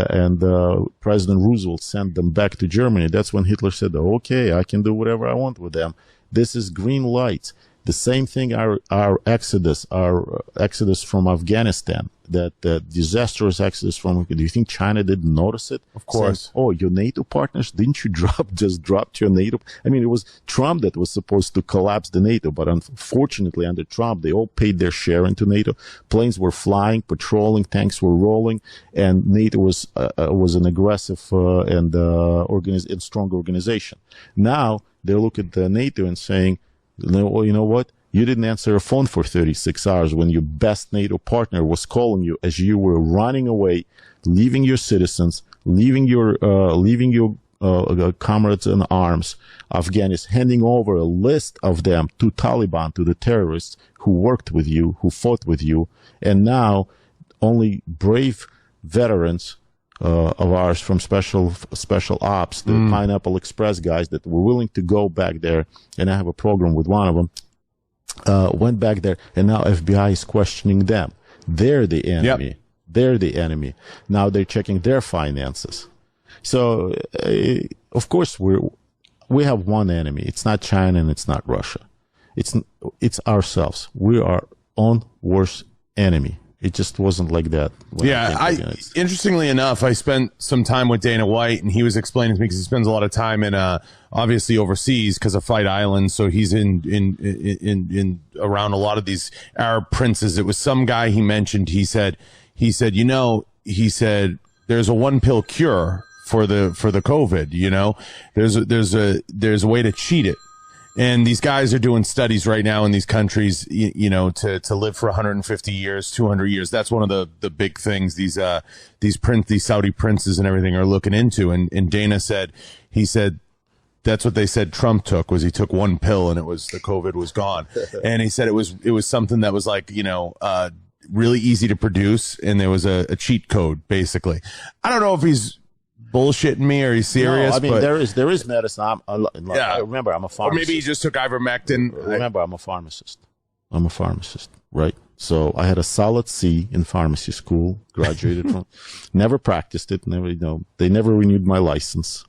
President Roosevelt sent them back to Germany. That's when Hitler said, okay, I can do whatever I want with them. This is green lights. The same thing, our exodus from Afghanistan, that disastrous exodus from, do you think China didn't notice it?
Of course.
Saying, your NATO partners, didn't you just dropped your NATO? I mean, it was Trump that was supposed to collapse the NATO, but unfortunately under Trump, they all paid their share into NATO. Planes were flying, patrolling, tanks were rolling, and NATO was an aggressive and strong organization. Now they look at the NATO and saying, you know what? You didn't answer a phone for 36 hours when your best NATO partner was calling you as you were running away, leaving your citizens, leaving your comrades in arms, Afghanis, handing over a list of them to Taliban, to the terrorists who worked with you, who fought with you, and now only brave veterans of ours from special ops, the Pineapple Express guys that were willing to go back there, and I have a program with one of them, went back there, and now FBI is questioning them. They're the enemy.
Yep.
They're the enemy. Now they're checking their finances. So, of course, we have one enemy. It's not China and it's not Russia. It's ourselves. We are our own worst enemy. It just wasn't like that.
Interestingly enough, I spent some time with Dana White, and he was explaining to me because he spends a lot of time in, obviously overseas because of Fight Island. So he's in around a lot of these Arab princes. It was some guy he mentioned. He said, there's a one pill cure for the COVID. There's a way to cheat it. And these guys are doing studies right now in these countries, to live for 150 years, 200 years. That's one of the big things these Saudi princes and everything are looking into. And Dana said, that's what they said Trump took, was he took one pill and the COVID was gone. And he said it was something that was like, really easy to produce. And there was a cheat code, basically. I don't know if he's bullshitting me or he's serious.
No, I mean,
but
there is medicine. I remember, I'm a pharmacist.
Or maybe he just took ivermectin.
Remember, I'm a pharmacist, right? So I had a solid C in pharmacy school, graduated from, never practiced it, they never renewed my license.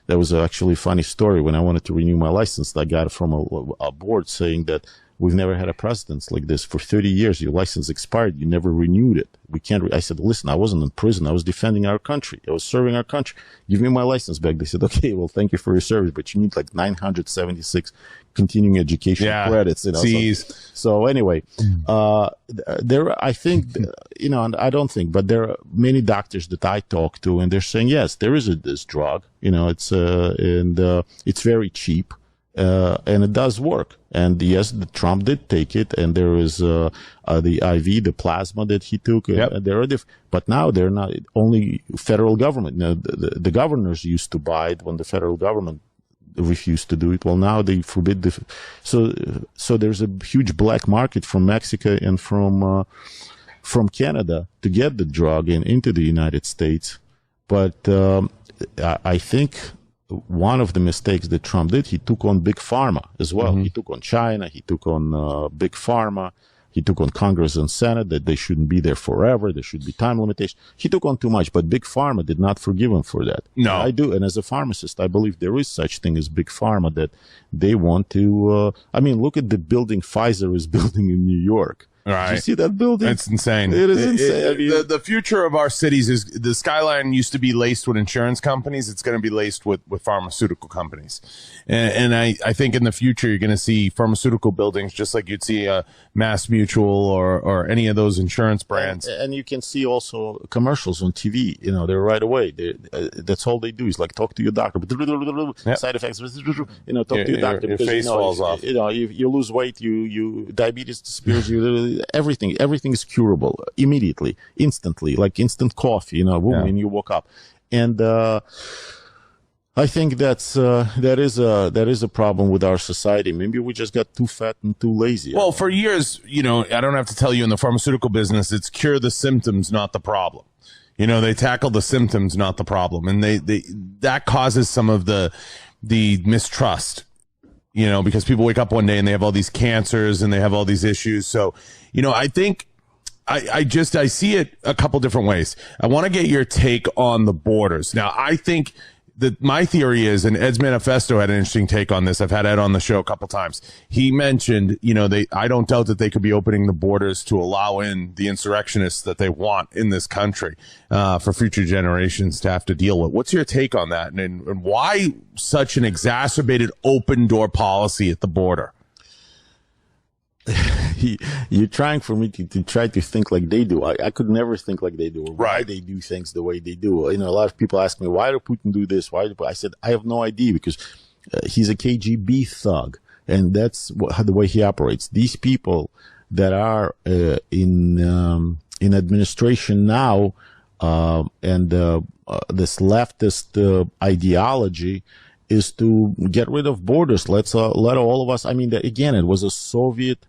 That was actually a funny story. When I wanted to renew my license, I got it from a board saying that we've never had a precedence like this. For 30 years, your license expired. You never renewed it. We can't. I said, listen, I wasn't in prison. I was defending our country. I was serving our country. Give me my license back. They said, okay, well, thank you for your service, but you need like 976 continuing education credits. So anyway, I think, and I don't think, but there are many doctors that I talk to, and they're saying, yes, there is this drug. It's very cheap. And it does work. And yes, Trump did take it, and there is the IV, the plasma that he took. There are but now they're not only federal government. The governors used to buy it when the federal government refused to do it. Well, now they forbid so there's a huge black market from Mexico and from Canada to get the drug into the United States. But I think one of the mistakes that Trump did, he took on big pharma as well. Mm-hmm. He took on China. He took on big pharma. He took on Congress and Senate that they shouldn't be there forever. There should be time limitation. He took on too much, but big pharma did not forgive him for that.
No,
I do. And as a pharmacist, I believe there is such thing as big pharma that they want to. Look at the building Pfizer is building in New York.
Right.
Did you see that building?
It's insane.
It is insane.
The future of our cities is, the skyline used to be laced with insurance companies. It's going to be laced with pharmaceutical companies. And I think in the future, you're going to see pharmaceutical buildings just like you'd see a Mass Mutual or any of those insurance brands.
And you can see also commercials on TV. They're right away. That's all they do is like talk to your doctor. Yep. Side effects. Talk to your doctor.
Your face falls off.
You lose weight. You diabetes disappears. Everything is curable immediately, instantly, like instant coffee, when you woke up. And I think that is a problem with our society. Maybe we just got too fat and too lazy.
Well, for years, I don't have to tell you, in the pharmaceutical business, it's cure the symptoms, not the problem. They tackle the symptoms, not the problem, and that causes some of the mistrust. Because people wake up one day and they have all these cancers and they have all these issues. So, I think I see it a couple different ways. I want to get your take on the borders. Now, I think that my theory is, and Ed's Manifesto had an interesting take on this. I've had Ed on the show a couple times. He mentioned, I don't doubt that they could be opening the borders to allow in the insurrectionists that they want in this country for future generations to have to deal with. What's your take on that? And why such an exacerbated open door policy at the border?
You're trying for me to try to think like they do. I could never think like they do, or why
right.
they do things the way they do. A lot of people ask me, why do Putin do this? I said, I have no idea, because he's a KGB thug, and that's the way he operates. These people that are in administration now, and this leftist ideology is to get rid of borders. Let all of us. Again, it was a Soviet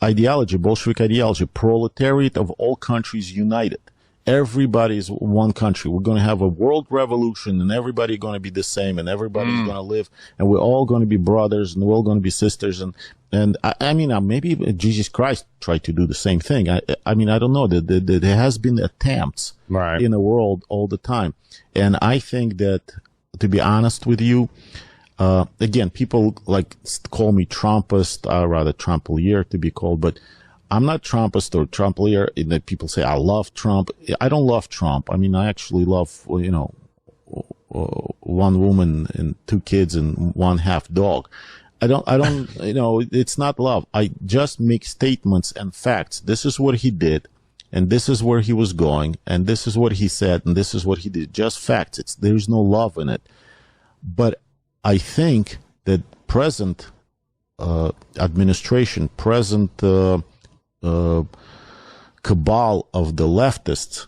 ideology, Bolshevik ideology, proletariat of all countries united. everybody's one country. We're going to have a world revolution, and everybody's going to be the same, and everybody's going to live, and we're all going to be brothers, and we're all going to be sisters. And I mean, maybe Jesus Christ tried to do the same thing. I mean, I don't know. There has been attempts in the world all the time. And I think that, to be honest with you, again, people like call me Trumpist, rather Trumplier to be called, but I'm not Trumpist or Trumplier in that people say I love Trump. I don't love Trump. I mean, I actually love, you know, one woman and 2 kids and 1 half dog. I don't, you know, it's not love. I just make statements and facts. This is what he did, and this is where he was going, and this is what he said, and this is what he did. Just facts. There's no love in it. But I think that present administration, present cabal of the leftists,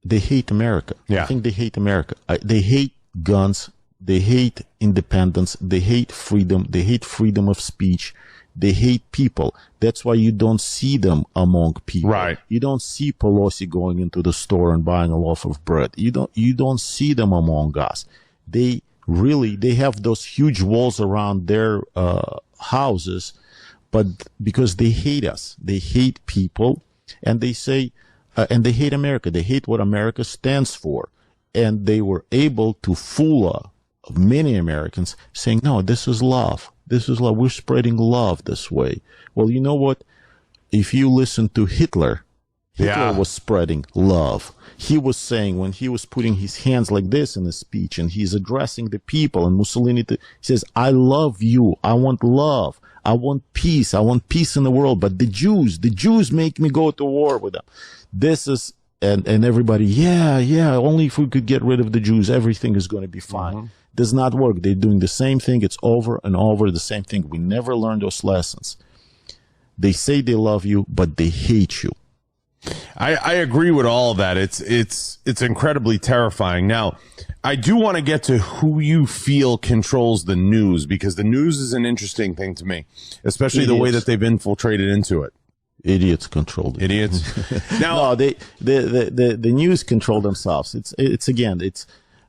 they hate America. I think they hate America. They hate guns. They hate independence. They hate freedom. They hate freedom of speech. They hate people. That's why you don't see them among people. Right. You don't see Pelosi going into the store and buying a loaf of bread. You don't see them among us. They have those huge walls around their houses, but because they hate us, they hate people, and they say, and they hate America. They hate what America stands for, and they were able to fool many Americans saying, no, this is love. This is love. We're spreading love this way. Well, you know what? If you listen to Hitler was spreading love. He was saying, when he was putting his hands like this in a speech and he's addressing the people, and Mussolini, he says, I love you. I want love. I want peace. I want peace in the world. But the Jews make me go to war with them. This is, and everybody, only if we could get rid of the Jews, everything is going to be fine. Does not work. They're doing the same thing. It's over and over the same thing. We never learn those lessons. They say they love you, but they hate you.
I agree with all of that. It's incredibly terrifying. Now, I do want to get to who you feel controls the news, because the news is an interesting thing to me, especially the way that they've infiltrated into it.
Idiots control it.
Idiots. Now,
no, the news control themselves.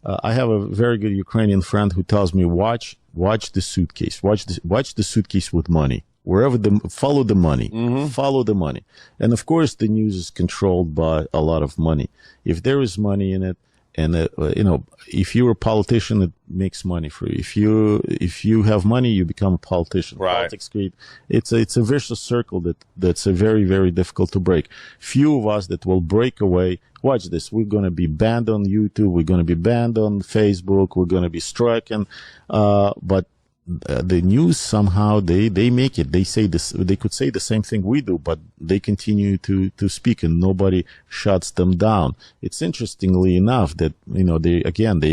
I have a very good Ukrainian friend who tells me, watch the suitcase, watch the suitcase with money. Wherever follow the money, follow the money. And of course, the news is controlled by a lot of money. If there is money in it, and you know, if you're a politician, it makes money for you. If you have money, you become a politician. Right. Politics create. It's a vicious circle that's a very, very difficult to break. Few of us that will break away. Watch this. We're going to be banned on YouTube. We're going to be banned on Facebook. We're going to be stricken. But the news somehow they make it. They say this. They could say the same thing we do, but they continue to speak, and nobody shuts them down. It's interestingly enough that, you know, they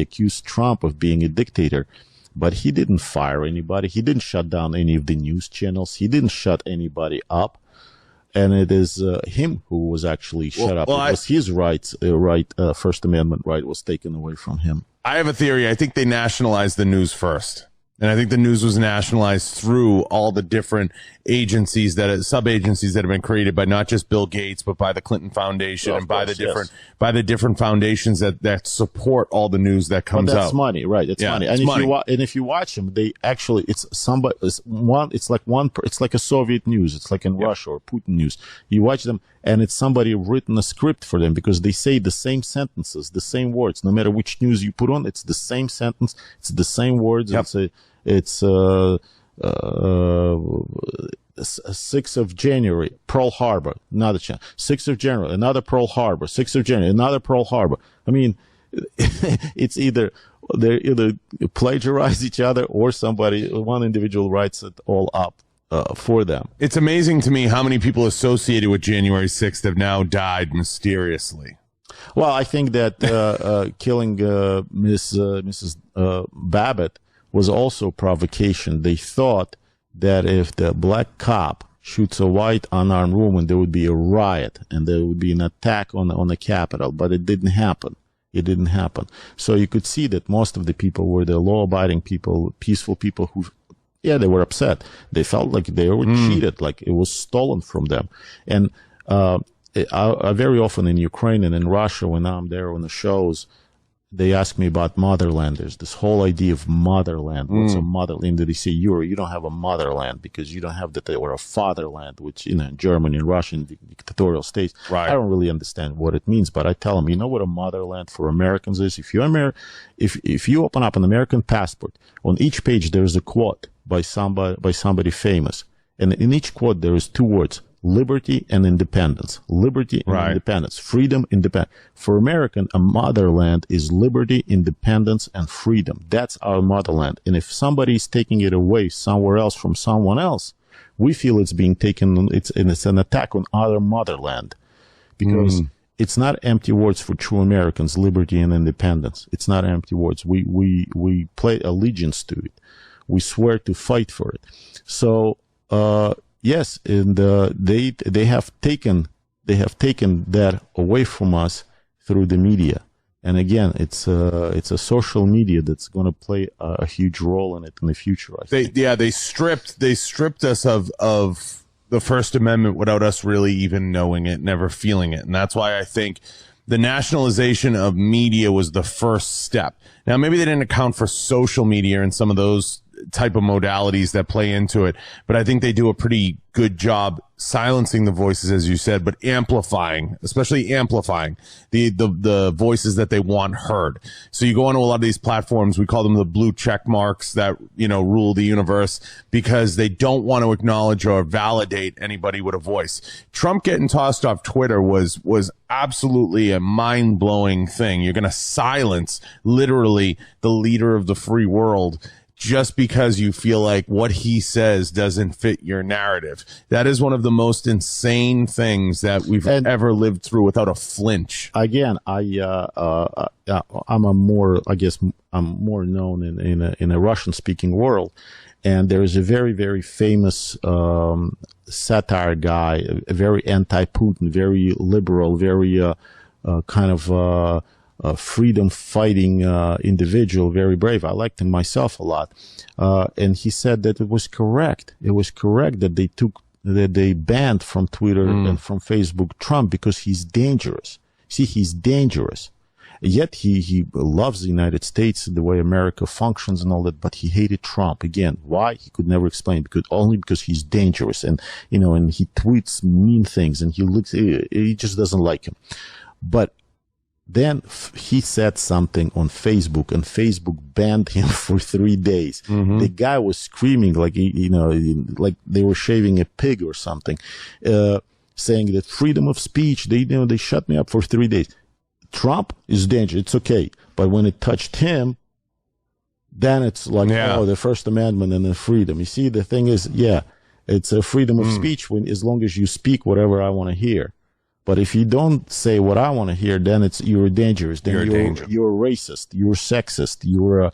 accuse Trump of being a dictator, but he didn't fire anybody. He didn't shut down any of the news channels. He didn't shut anybody up. And it is him who was actually shut up. It was his rights, First Amendment right was taken away from him.
I have a theory. I think they nationalized the news first. And I think the news was nationalized through all the different agencies sub-agencies that have been created by not just Bill Gates, but by the Clinton Foundation and by the different foundations that support all the news that comes out.
That's money, right? It's money. And if you watch them, they actually, it's like a Soviet news. It's like in Russia or Putin news. You watch them, and it's somebody written a script for them, because they say the same sentences, the same words. No matter which news you put on, it's the same sentence. It's the same words. Yep. It's 6th of January, Pearl Harbor, another chance. 6th of January, another Pearl Harbor. 6th of January, another Pearl Harbor. I mean, it's they either plagiarize each other, or one individual writes it all up for them.
It's amazing to me how many people associated with January 6th have now died mysteriously.
Well, I think that killing Mrs. Babbitt was also provocation. They thought that if the black cop shoots a white unarmed woman, there would be a riot and there would be an attack on the Capitol, but it didn't happen. It didn't happen. So you could see that most of the people were the law-abiding people, peaceful people who, they were upset. They felt like they were cheated, like it was stolen from them. And I very often in Ukraine and in Russia, when I'm there on the shows, they ask me about motherlanders, this whole idea of motherland. What's a motherland? They say, Yuri, you don't have a motherland because you don't have that, or a fatherland, which, you know, in Germany and Russia, in dictatorial states.
Right.
I don't really understand what it means, but I tell them, you know what a motherland for Americans is? If you open up an American passport, on each page there's a quote by somebody famous. And in each quote there is two words: liberty and independence. Liberty and independence. Freedom, independence. For American, a motherland is liberty, independence, and freedom. That's our motherland. And if somebody is taking it away somewhere else from someone else, we feel it's being taken, it's an attack on our motherland. Because it's not empty words for true Americans, liberty and independence. It's not empty words. We play allegiance to it. We swear to fight for it. So, yes, and they have taken that away from us through the media, and again, it's a social media that's going to play a huge role in it in the future. I think.
They stripped us of the First Amendment without us really even knowing it, never feeling it, and that's why I think the nationalization of media was the first step. Now, maybe they didn't account for social media and some of those type of modalities that play into it, but I think they do a pretty good job silencing the voices, as you said, but amplifying, especially amplifying the voices that they want heard. So you go onto a lot of these platforms, we call them the blue check marks that, you know, rule the universe, because they don't want to acknowledge or validate anybody with a voice. Trump getting tossed off Twitter was absolutely a mind-blowing thing. You're going to silence literally the leader of the free world just because you feel like what he says doesn't fit your narrative. That is one of the most insane things that we've ever lived through without a flinch.
Again, I'm more known in a Russian-speaking world, and there is a very, very famous satire guy, a very anti-Putin, very liberal, very freedom-fighting individual, very brave. I liked him myself a lot. And he said that it was correct. It was correct that they banned from Twitter and from Facebook Trump because he's dangerous. See, he's dangerous. Yet he loves the United States, the way America functions and all that, but he hated Trump. Again, why? He could never explain, only because he's dangerous, and, you know, and he tweets mean things, and he just doesn't like him. But then he said something on Facebook, and Facebook banned him for 3 days. The guy was screaming like, you know, like they were shaving a pig or something, saying that freedom of speech, they shut me up for 3 days. Trump is dangerous. It's okay. But when it touched him, then it's like, oh, the First Amendment and the freedom. You see, the thing is, it's a freedom of speech as long as you speak whatever I want to hear. But if you don't say what I want to hear, then you're dangerous. Then you're racist. You're sexist. You're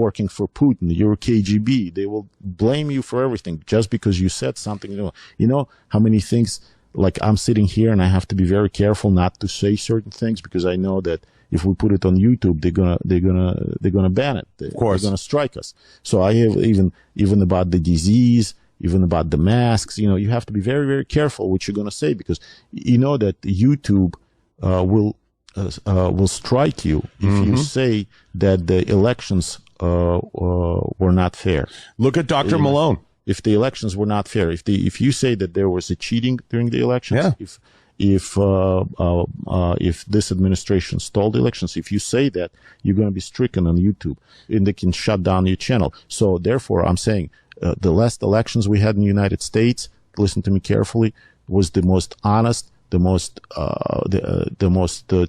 working for Putin. You're KGB. They will blame you for everything just because you said something. You know how many things, like I'm sitting here and I have to be very careful not to say certain things because I know that if we put it on YouTube, they're gonna ban it. Of course, they're gonna strike us. So I have even about the disease, even about the masks, you know, you have to be very, very careful what you're going to say, because you know that YouTube will strike you if you say that the elections were not fair.
Look at Dr. Malone.
If the elections were not fair, if you say that there was a cheating during the elections, if this administration stole the elections, if you say that, you're going to be stricken on YouTube and they can shut down your channel. So therefore, I'm saying, the last elections we had in the United States, listen to me carefully, was the most honest, the most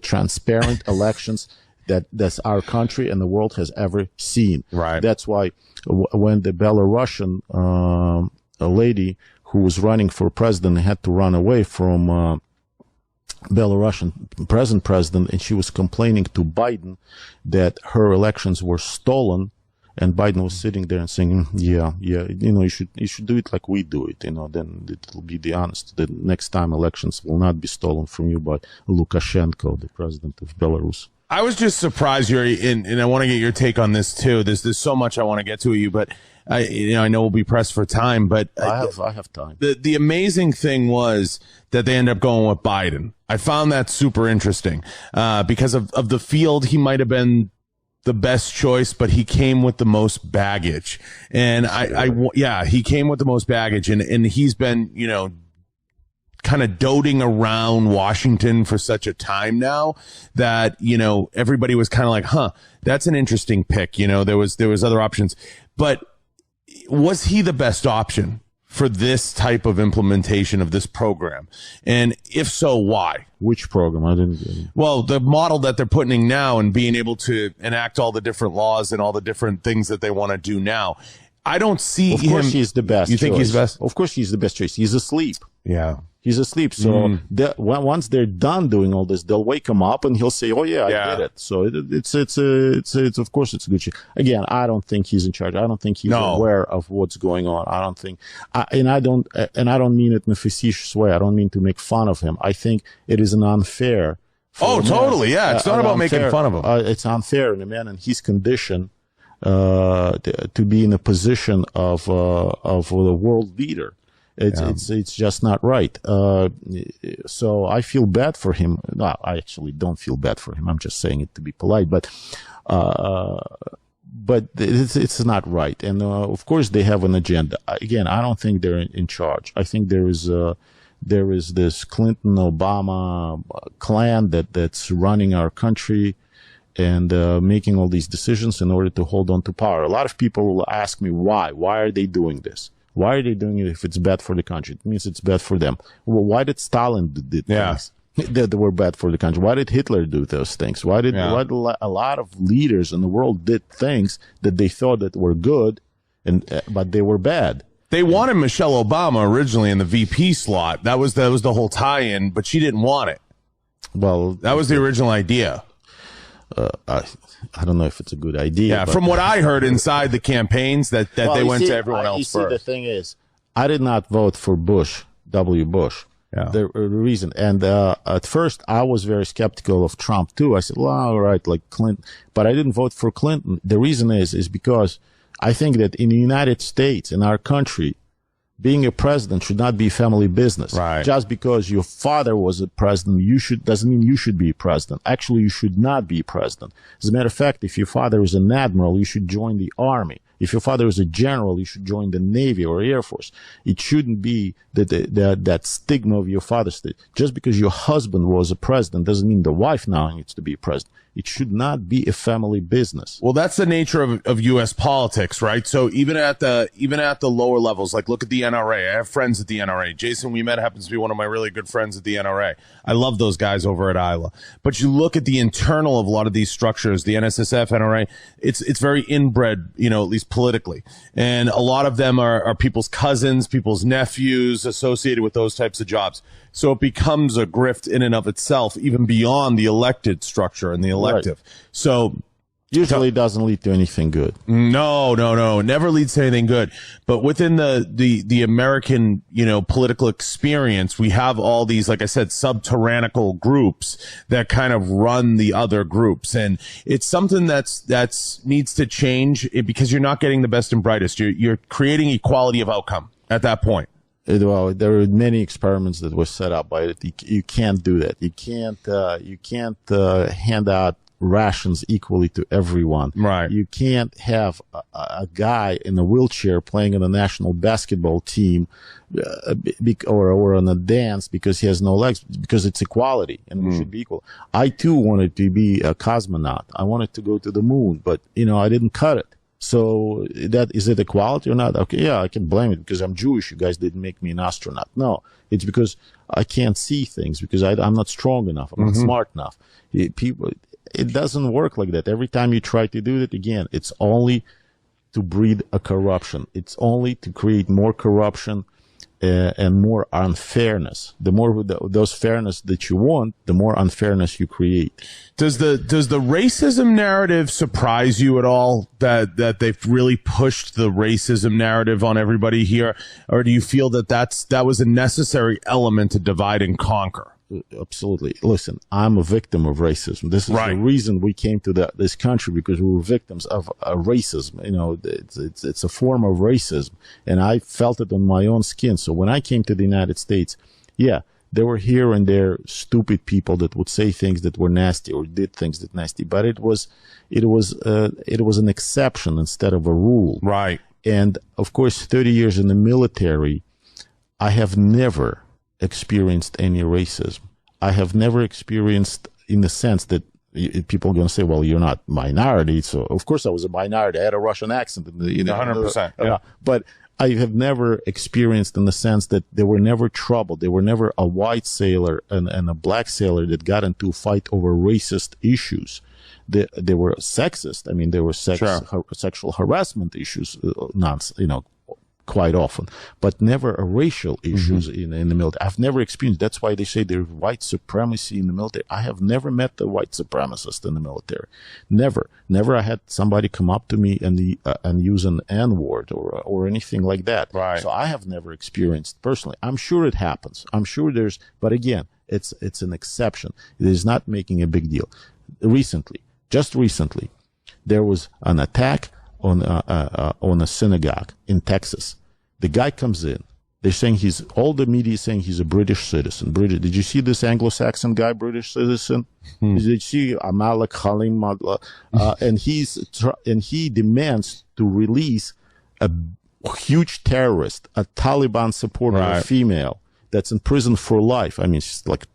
transparent elections that's our country and the world has ever seen. Right. That's why when the Belarusian lady who was running for president had to run away from Belarusian present president, and she was complaining to Biden that her elections were stolen. And Biden was sitting there and saying, yeah, you know, you should do it like we do it, you know, then it'll be the honest. The next time elections will not be stolen from you by Lukashenko, the president of Belarus.
I was just surprised, Yuri, and I want to get your take on this too. There's so much I want to get to you, but I know we'll be pressed for time. But
I have time.
The amazing thing was that they ended up going with Biden. I found that super interesting because of the field. He might have been the best choice, but he came with the most baggage, and he came with the most baggage, and he's been, you know, kind of doting around Washington for such a time now that, you know, everybody was kind of like, huh, that's an interesting pick. You know, there was other options, but was he the best option for this type of implementation of this program? And if so, why?
Which program? I didn't get it.
Well, the model that they're putting now and being able to enact all the different laws and all the different things that they want to do now. I don't see him.
Of course he's the best.
You think he's the best?
Of course he's the best choice. He's asleep.
Yeah.
He's asleep. So once they're done doing all this, they'll wake him up and he'll say, "Oh yeah, I did it." So it's of course it's a good shit. Again, I don't think he's in charge. I don't think he's aware of what's going on. I don't think, and I don't mean it in a facetious way. I don't mean to make fun of him. I think it is an unfair.
Totally. Yeah. It's not about making fun of him.
It's unfair in a man in his condition to be in a position of the world leader. It's just not right. So I feel bad for him. No, I actually don't feel bad for him. I'm just saying it to be polite, but it's not right. And of course they have an agenda. Again, I don't think they're in charge. I think there is this Clinton-Obama clan that's running our country and making all these decisions in order to hold on to power. A lot of people will ask me why. Why are they doing this? Why are they doing it if it's bad for the country? It means it's bad for them. Well, why did Stalin do things that were bad for the country? Why did Hitler do those things? Why did a lot of leaders in the world did things that they thought that were good, but they were bad?
They wanted Michelle Obama originally in the VP slot. That was the whole tie-in, but she didn't want it.
Well,
that was the original idea.
I don't know if it's a good idea.
Yeah, from what I heard inside the campaigns that they went to everyone else first.
The thing is, I did not vote for Bush, W. Bush.
Yeah.
The reason, and at first I was very skeptical of Trump too. I said, well, all right, like Clinton, but I didn't vote for Clinton. The reason is because I think that in the United States, in our country, being a president should not be family business.
Right.
Just because your father was a president, doesn't mean you should be president. Actually, you should not be president. As a matter of fact, if your father is an admiral, you should join the army. If your father is a general, you should join the Navy or Air Force. It shouldn't be that stigma of your father's state. Just because your husband was a president doesn't mean the wife now needs to be a president. It should not be a family business.
Well, that's the nature of U.S. politics, right? So even at the lower levels, like look at the NRA. I have friends at the NRA. Jason we met happens to be one of my really good friends at the NRA. I love those guys over at Iowa. But you look at the internal of a lot of these structures, the NSSF, NRA, it's very inbred, you know, at least politically. And a lot of them are people's cousins, people's nephews associated with those types of jobs. So it becomes a grift in and of itself, even beyond the elected structure and the elective. Right. So
usually it doesn't lead to anything good.
No. It never leads to anything good. But within the American, you know, political experience, we have all these, like I said, sub-tyrannical groups that kind of run the other groups. And it's something that's needs to change because you're not getting the best and brightest. You're creating equality of outcome at that point.
Well, there are many experiments that were set up by it. You can't do that. You can't hand out rations equally to everyone.
Right.
You can't have a guy in a wheelchair playing on a national basketball team or on a dance because he has no legs, because it's equality and we should be equal. I too wanted to be a cosmonaut. I wanted to go to the moon, but you know, I didn't cut it. So is it equality or not? Okay, yeah, I can blame it because I'm Jewish. You guys didn't make me an astronaut. No, it's because I can't see things, because I'm not strong enough. I'm not smart enough. It doesn't work like that. Every time you try to do it again, it's only to breed a corruption. It's only to create more corruption and more unfairness. The more those fairness that you want, the more unfairness you create.
Does the racism narrative surprise you at all, that they've really pushed the racism narrative on everybody here? Or do you feel that that was a necessary element to divide and conquer?
absolutely. Listen, I'm a victim of racism. This is the reason we came to this country, because we were victims of racism. You know, it's a form of racism, and I felt it on my own skin. So when I came to the United States, yeah, there were here and there stupid people that would say things that were nasty or did things that nasty, but it was an exception instead of a rule.
Right.
And of course, 30 years in the military, I have never experienced any racism. I have never experienced, in the sense that people are going to say, well, you're not minority. So of course I was a minority. I had a Russian accent.
100%. Yeah.
But I have never experienced, in the sense that there were never trouble. There were never a white sailor and a black sailor that got into a fight over racist issues. They were sexist. I mean, there were sexual harassment issues, quite often, but never a racial issues in the military. I've never experienced. That's why they say there's white supremacy in the military. I have never met the white supremacist in the military. Never. I had somebody come up to me and use an N-word or anything like that.
Right.
So I have never experienced personally. I'm sure it happens. I'm sure but again, it's an exception. It is not making a big deal. Just recently, there was an attack on a synagogue in Texas. The guy comes in. They're saying all the media is saying he's a British citizen. Did you see this Anglo-Saxon guy, British citizen? Did you see Amalek Halim? And he demands to release a huge terrorist, a Taliban supporter, a female that's in prison for life. I mean, she's like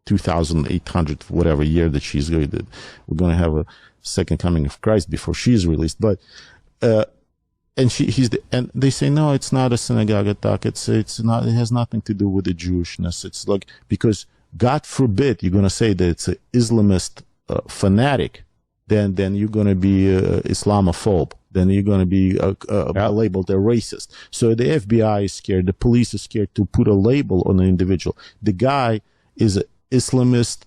2,800 whatever year that she's going to. We're going to have a second coming of Christ before she's released, but. And and they say, no, it's not a synagogue attack. It's not, it has nothing to do with the Jewishness. It's like, because God forbid you're going to say that it's an Islamist fanatic, then you're going to be Islamophobe. Then you're going to be labeled a racist. So the FBI is scared. The police is scared to put a label on an individual. The guy is an Islamist,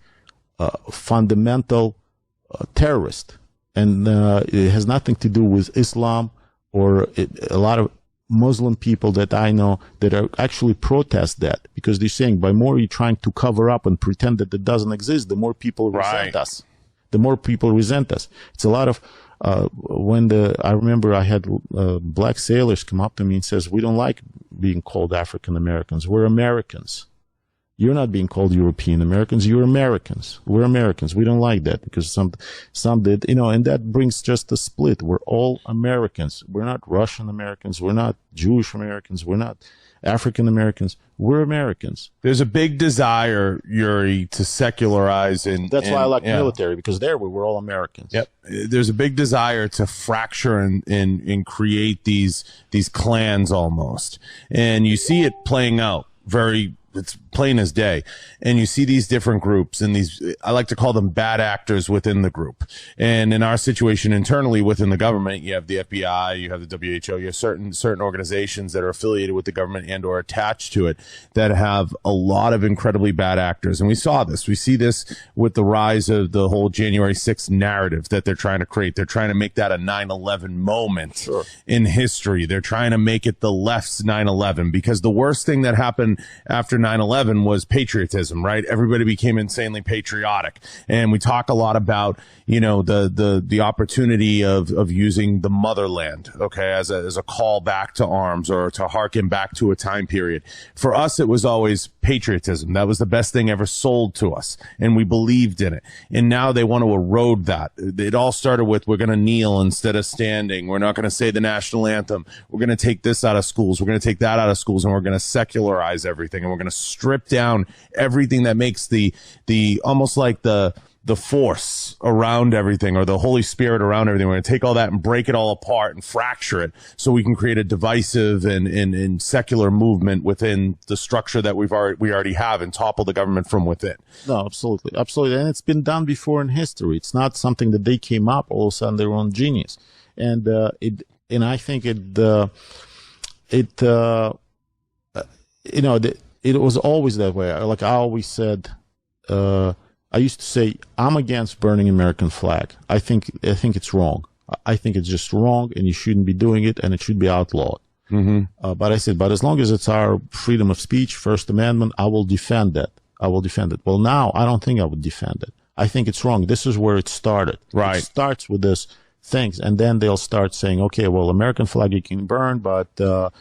fundamental terrorist. And it has nothing to do with Islam or a lot of Muslim people that I know that are actually protest that, because they're saying by more you're trying to cover up and pretend that it doesn't exist, the more people resent us. The more people resent us. It's a lot of, I remember I had black sailors come up to me and says, we don't like being called African Americans. We're Americans. You're not being called European Americans. You're Americans. We're Americans. We don't like that, because some did, and that brings just a split. We're all Americans. We're not Russian Americans. We're not Jewish Americans. We're not African Americans. We're Americans.
There's a big desire, Yuri, to secularize.
That's why I like military, because there we were all Americans.
Yep. There's a big desire to fracture and create these clans almost. And you see it playing out it's plain as day. And you see these different groups and I like to call them bad actors within the group. And in our situation internally within the government, you have the FBI, you have the WHO, you have certain organizations that are affiliated with the government and or attached to it that have a lot of incredibly bad actors. And we see this with the rise of the whole January 6th narrative that they're trying to create. They're trying to make that a 9/11 moment in history. They're trying to make it the left's 9/11, because the worst thing that happened after 9/11 was patriotism, right? Everybody became insanely patriotic. And we talk a lot about, the opportunity of using the motherland, okay, as a call back to arms or to harken back to a time period. For us, it was always patriotism. That was the best thing ever sold to us, and we believed in it. And now they want to erode that. It all started with, we're going to kneel instead of standing. We're not going to say the national anthem. We're going to take this out of schools. We're going to take that out of schools, and we're going to secularize everything. And we're going to strip down everything that makes the almost like the force around everything, or the Holy Spirit around everything. We're going to take all that and break it all apart and fracture it, so we can create a divisive and secular movement within the structure that we already have, and topple the government from within.
No, absolutely. And it's been done before in history. It's not something that they came up all of a sudden their own genius. And I think it was always that way. Like I always said, I used to say, I'm against burning American flag. I think it's wrong. I think it's just wrong, and you shouldn't be doing it, and it should be outlawed. But I said, but as long as it's our freedom of speech, First Amendment, I will defend that. I will defend it. Well, now I don't think I would defend it. I think it's wrong. This is where it started.
Right.
It starts with this things, and then they'll start saying, okay, well, American flag you can burn, but the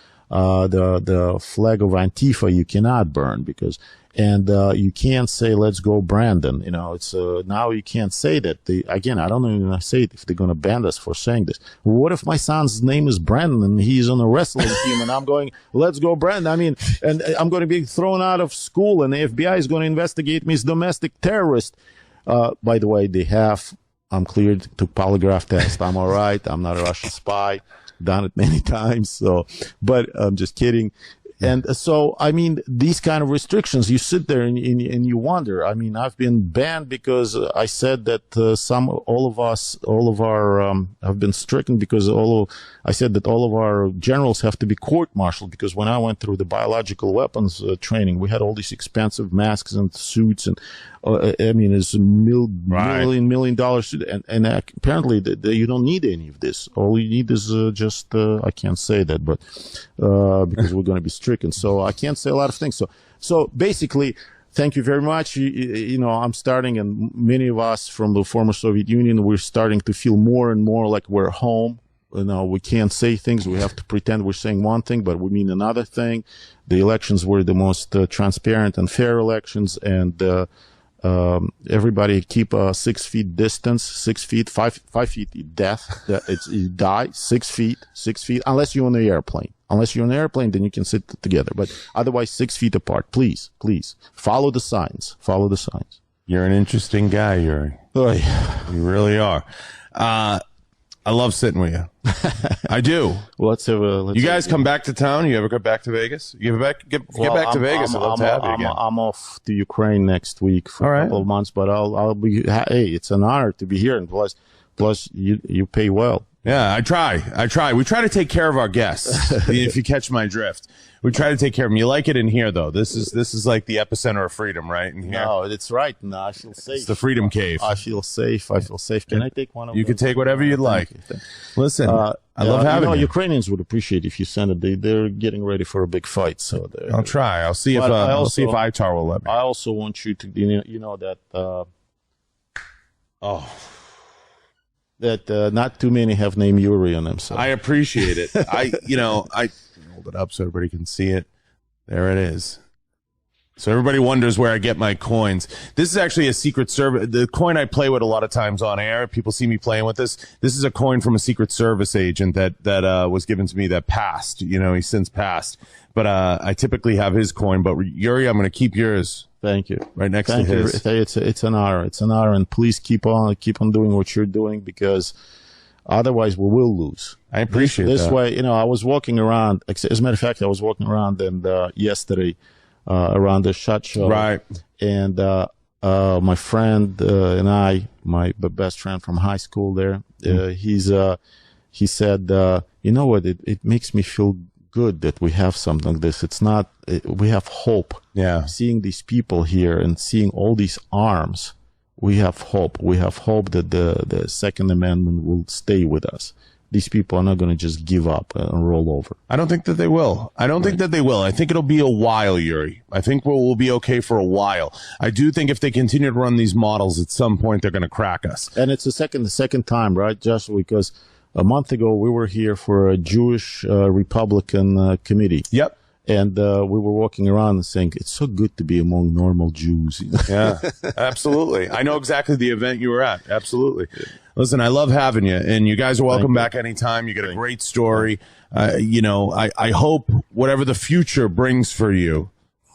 flag of Antifa you cannot burn because, and you can't say let's go Brandon. You know, it's now you can't say that. Again, I don't even say it if they're going to ban us for saying this. What if my son's name is Brandon and he's on a wrestling team and I'm going let's go Brandon? I mean, and I'm going to be thrown out of school and the FBI is going to investigate me as domestic terrorist. By the way, they have. I'm cleared. Took polygraph test. I'm all right. I'm not a Russian spy. Done it many times. So, but I'm just kidding. And so, I mean, these kind of restrictions, you sit there and you wonder. I mean, I've been banned because I said that all of our have been stricken because I said that all of our generals have to be court-martialed because when I went through the biological weapons training, we had all these expensive masks and suits and I mean, it's $1 million suit, and apparently you don't need any of this. All you need is just I can't say that, but because we're going to be stricken, so I can't say a lot of things. So basically, thank you very much. You know, I'm starting, and many of us from the former Soviet Union, we're starting to feel more and more like we're home. You know, we can't say things. We have to pretend we're saying one thing, but we mean another thing. The elections were the most transparent and fair elections, and everybody keep a 6 feet distance, 6 feet, 5 feet death. You die 6 feet, unless you're on the airplane. Unless you're on an airplane, then you can sit together. But otherwise, 6 feet apart. Please, please follow the signs. Follow the signs.
You're an interesting guy, Yuri.
Oh, yeah.
You really are. I love sitting with you. I do.
Let's
you guys come back to town? You ever go back to Vegas? Get back to Vegas. I'd love to have you again.
I'm off to Ukraine next week for a couple of months, but I'll be. Hey, it's an honor to be here, and plus you pay well.
Yeah, I try. We try to take care of our guests. If you catch my drift, we try to take care of them. You like it in here, though. This is like the epicenter of freedom, right? In here.
No, it's right. No, I feel safe.
It's the freedom cave.
I feel safe. Can I take one of them?
You can take whatever you'd like. Listen, I love having you.
Ukrainians would appreciate if you send it. They're getting ready for a big fight, so
I'll try. I'll see if ITAR will let me.
I also want you to, you know that. That not too many have named Yuri on them. So
I appreciate it. I hold it up so everybody can see it. There it is. So everybody wonders where I get my coins. This is actually a Secret Service. The coin I play with a lot of times on air. People see me playing with this. This is a coin from a Secret Service agent that was given to me that passed. You know, he's since passed. But I typically have his coin. But Yuri, I'm going to keep yours.
Thank you.
Right next to his.
It's an honor. It's an honor, and please keep on doing what you're doing because otherwise we will lose.
I appreciate
this
that.
way. You know, I was walking around. As a matter of fact, I was walking around and yesterday around the SHOT Show.
Right.
And my friend and I, my best friend from high school there, he said, you know what? It makes me feel good that we have something like this. It's not, we have hope.
Yeah.
Seeing these people here and seeing all these arms, we have hope. We have hope that the Second Amendment will stay with us. These people are not going to just give up and roll over.
I don't think that they will. I think it'll be a while, Yuri. I think we'll be okay for a while. I do think if they continue to run these models, at some point they're going to crack us.
And it's the second time, right, Joshua? Because a month ago we were here for a Jewish Republican committee.
Yep.
And we were walking around and saying, it's so good to be among normal Jews.
Yeah, absolutely. I know exactly the event you were at. Absolutely. Listen, I love having you, and you guys are welcome back anytime. You get a great story. I hope whatever the future brings for you,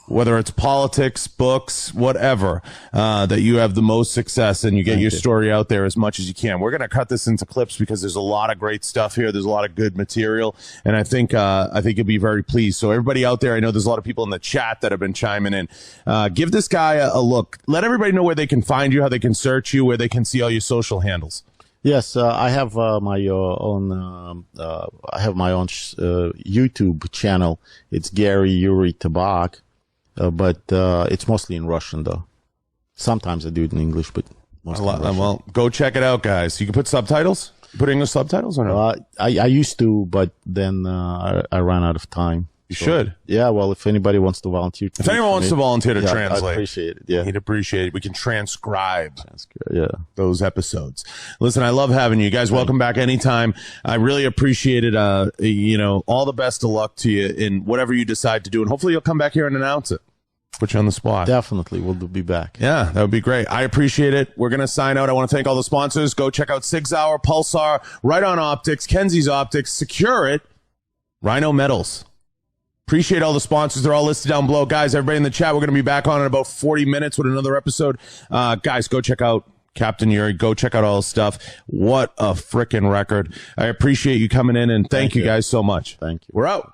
whether it's politics, books, whatever, that you have the most success and you get your story out there as much as you can. We're going to cut this into clips because there's a lot of great stuff here. There's a lot of good material, and I think you'll be very pleased. So everybody out there, I know there's a lot of people in the chat that have been chiming in. Give this guy a look. Let everybody know where they can find you, how they can search you, where they can see all your social handles.
Yes, I have my own. I have my own YouTube channel. It's Gary Yuri Табах. But it's mostly in Russian, though. Sometimes I do it in English, but mostly in Russian.
Well, go check it out, guys. You can put subtitles? Put English subtitles or no?
I used to, but then I ran out of time.
You should.
Yeah, well, if anybody wants to volunteer.
If anyone wants to volunteer to translate.
I'd appreciate it. Yeah.
He'd appreciate it. We can transcribe
yeah.
those episodes. Listen, I love having you guys. Welcome back anytime. I really appreciate it. You know, all the best of luck to you in whatever you decide to do. And hopefully you'll come back here and announce it. Put you on the spot.
Definitely. We'll be back.
Yeah, that would be great. I appreciate it. We're going to sign out. I want to thank all the sponsors. Go check out Sig Sauer, Pulsar, Right On Optics, Kenzie's Optics, Secure It, Rhino Metals. Appreciate all the sponsors. They're all listed down below. Guys, everybody in the chat, we're going to be back on in about 40 minutes with another episode. Guys, go check out Captain Yuri. Go check out all his stuff. What a freaking record. I appreciate you coming in, and thank you guys so much.
Thank you.
We're out.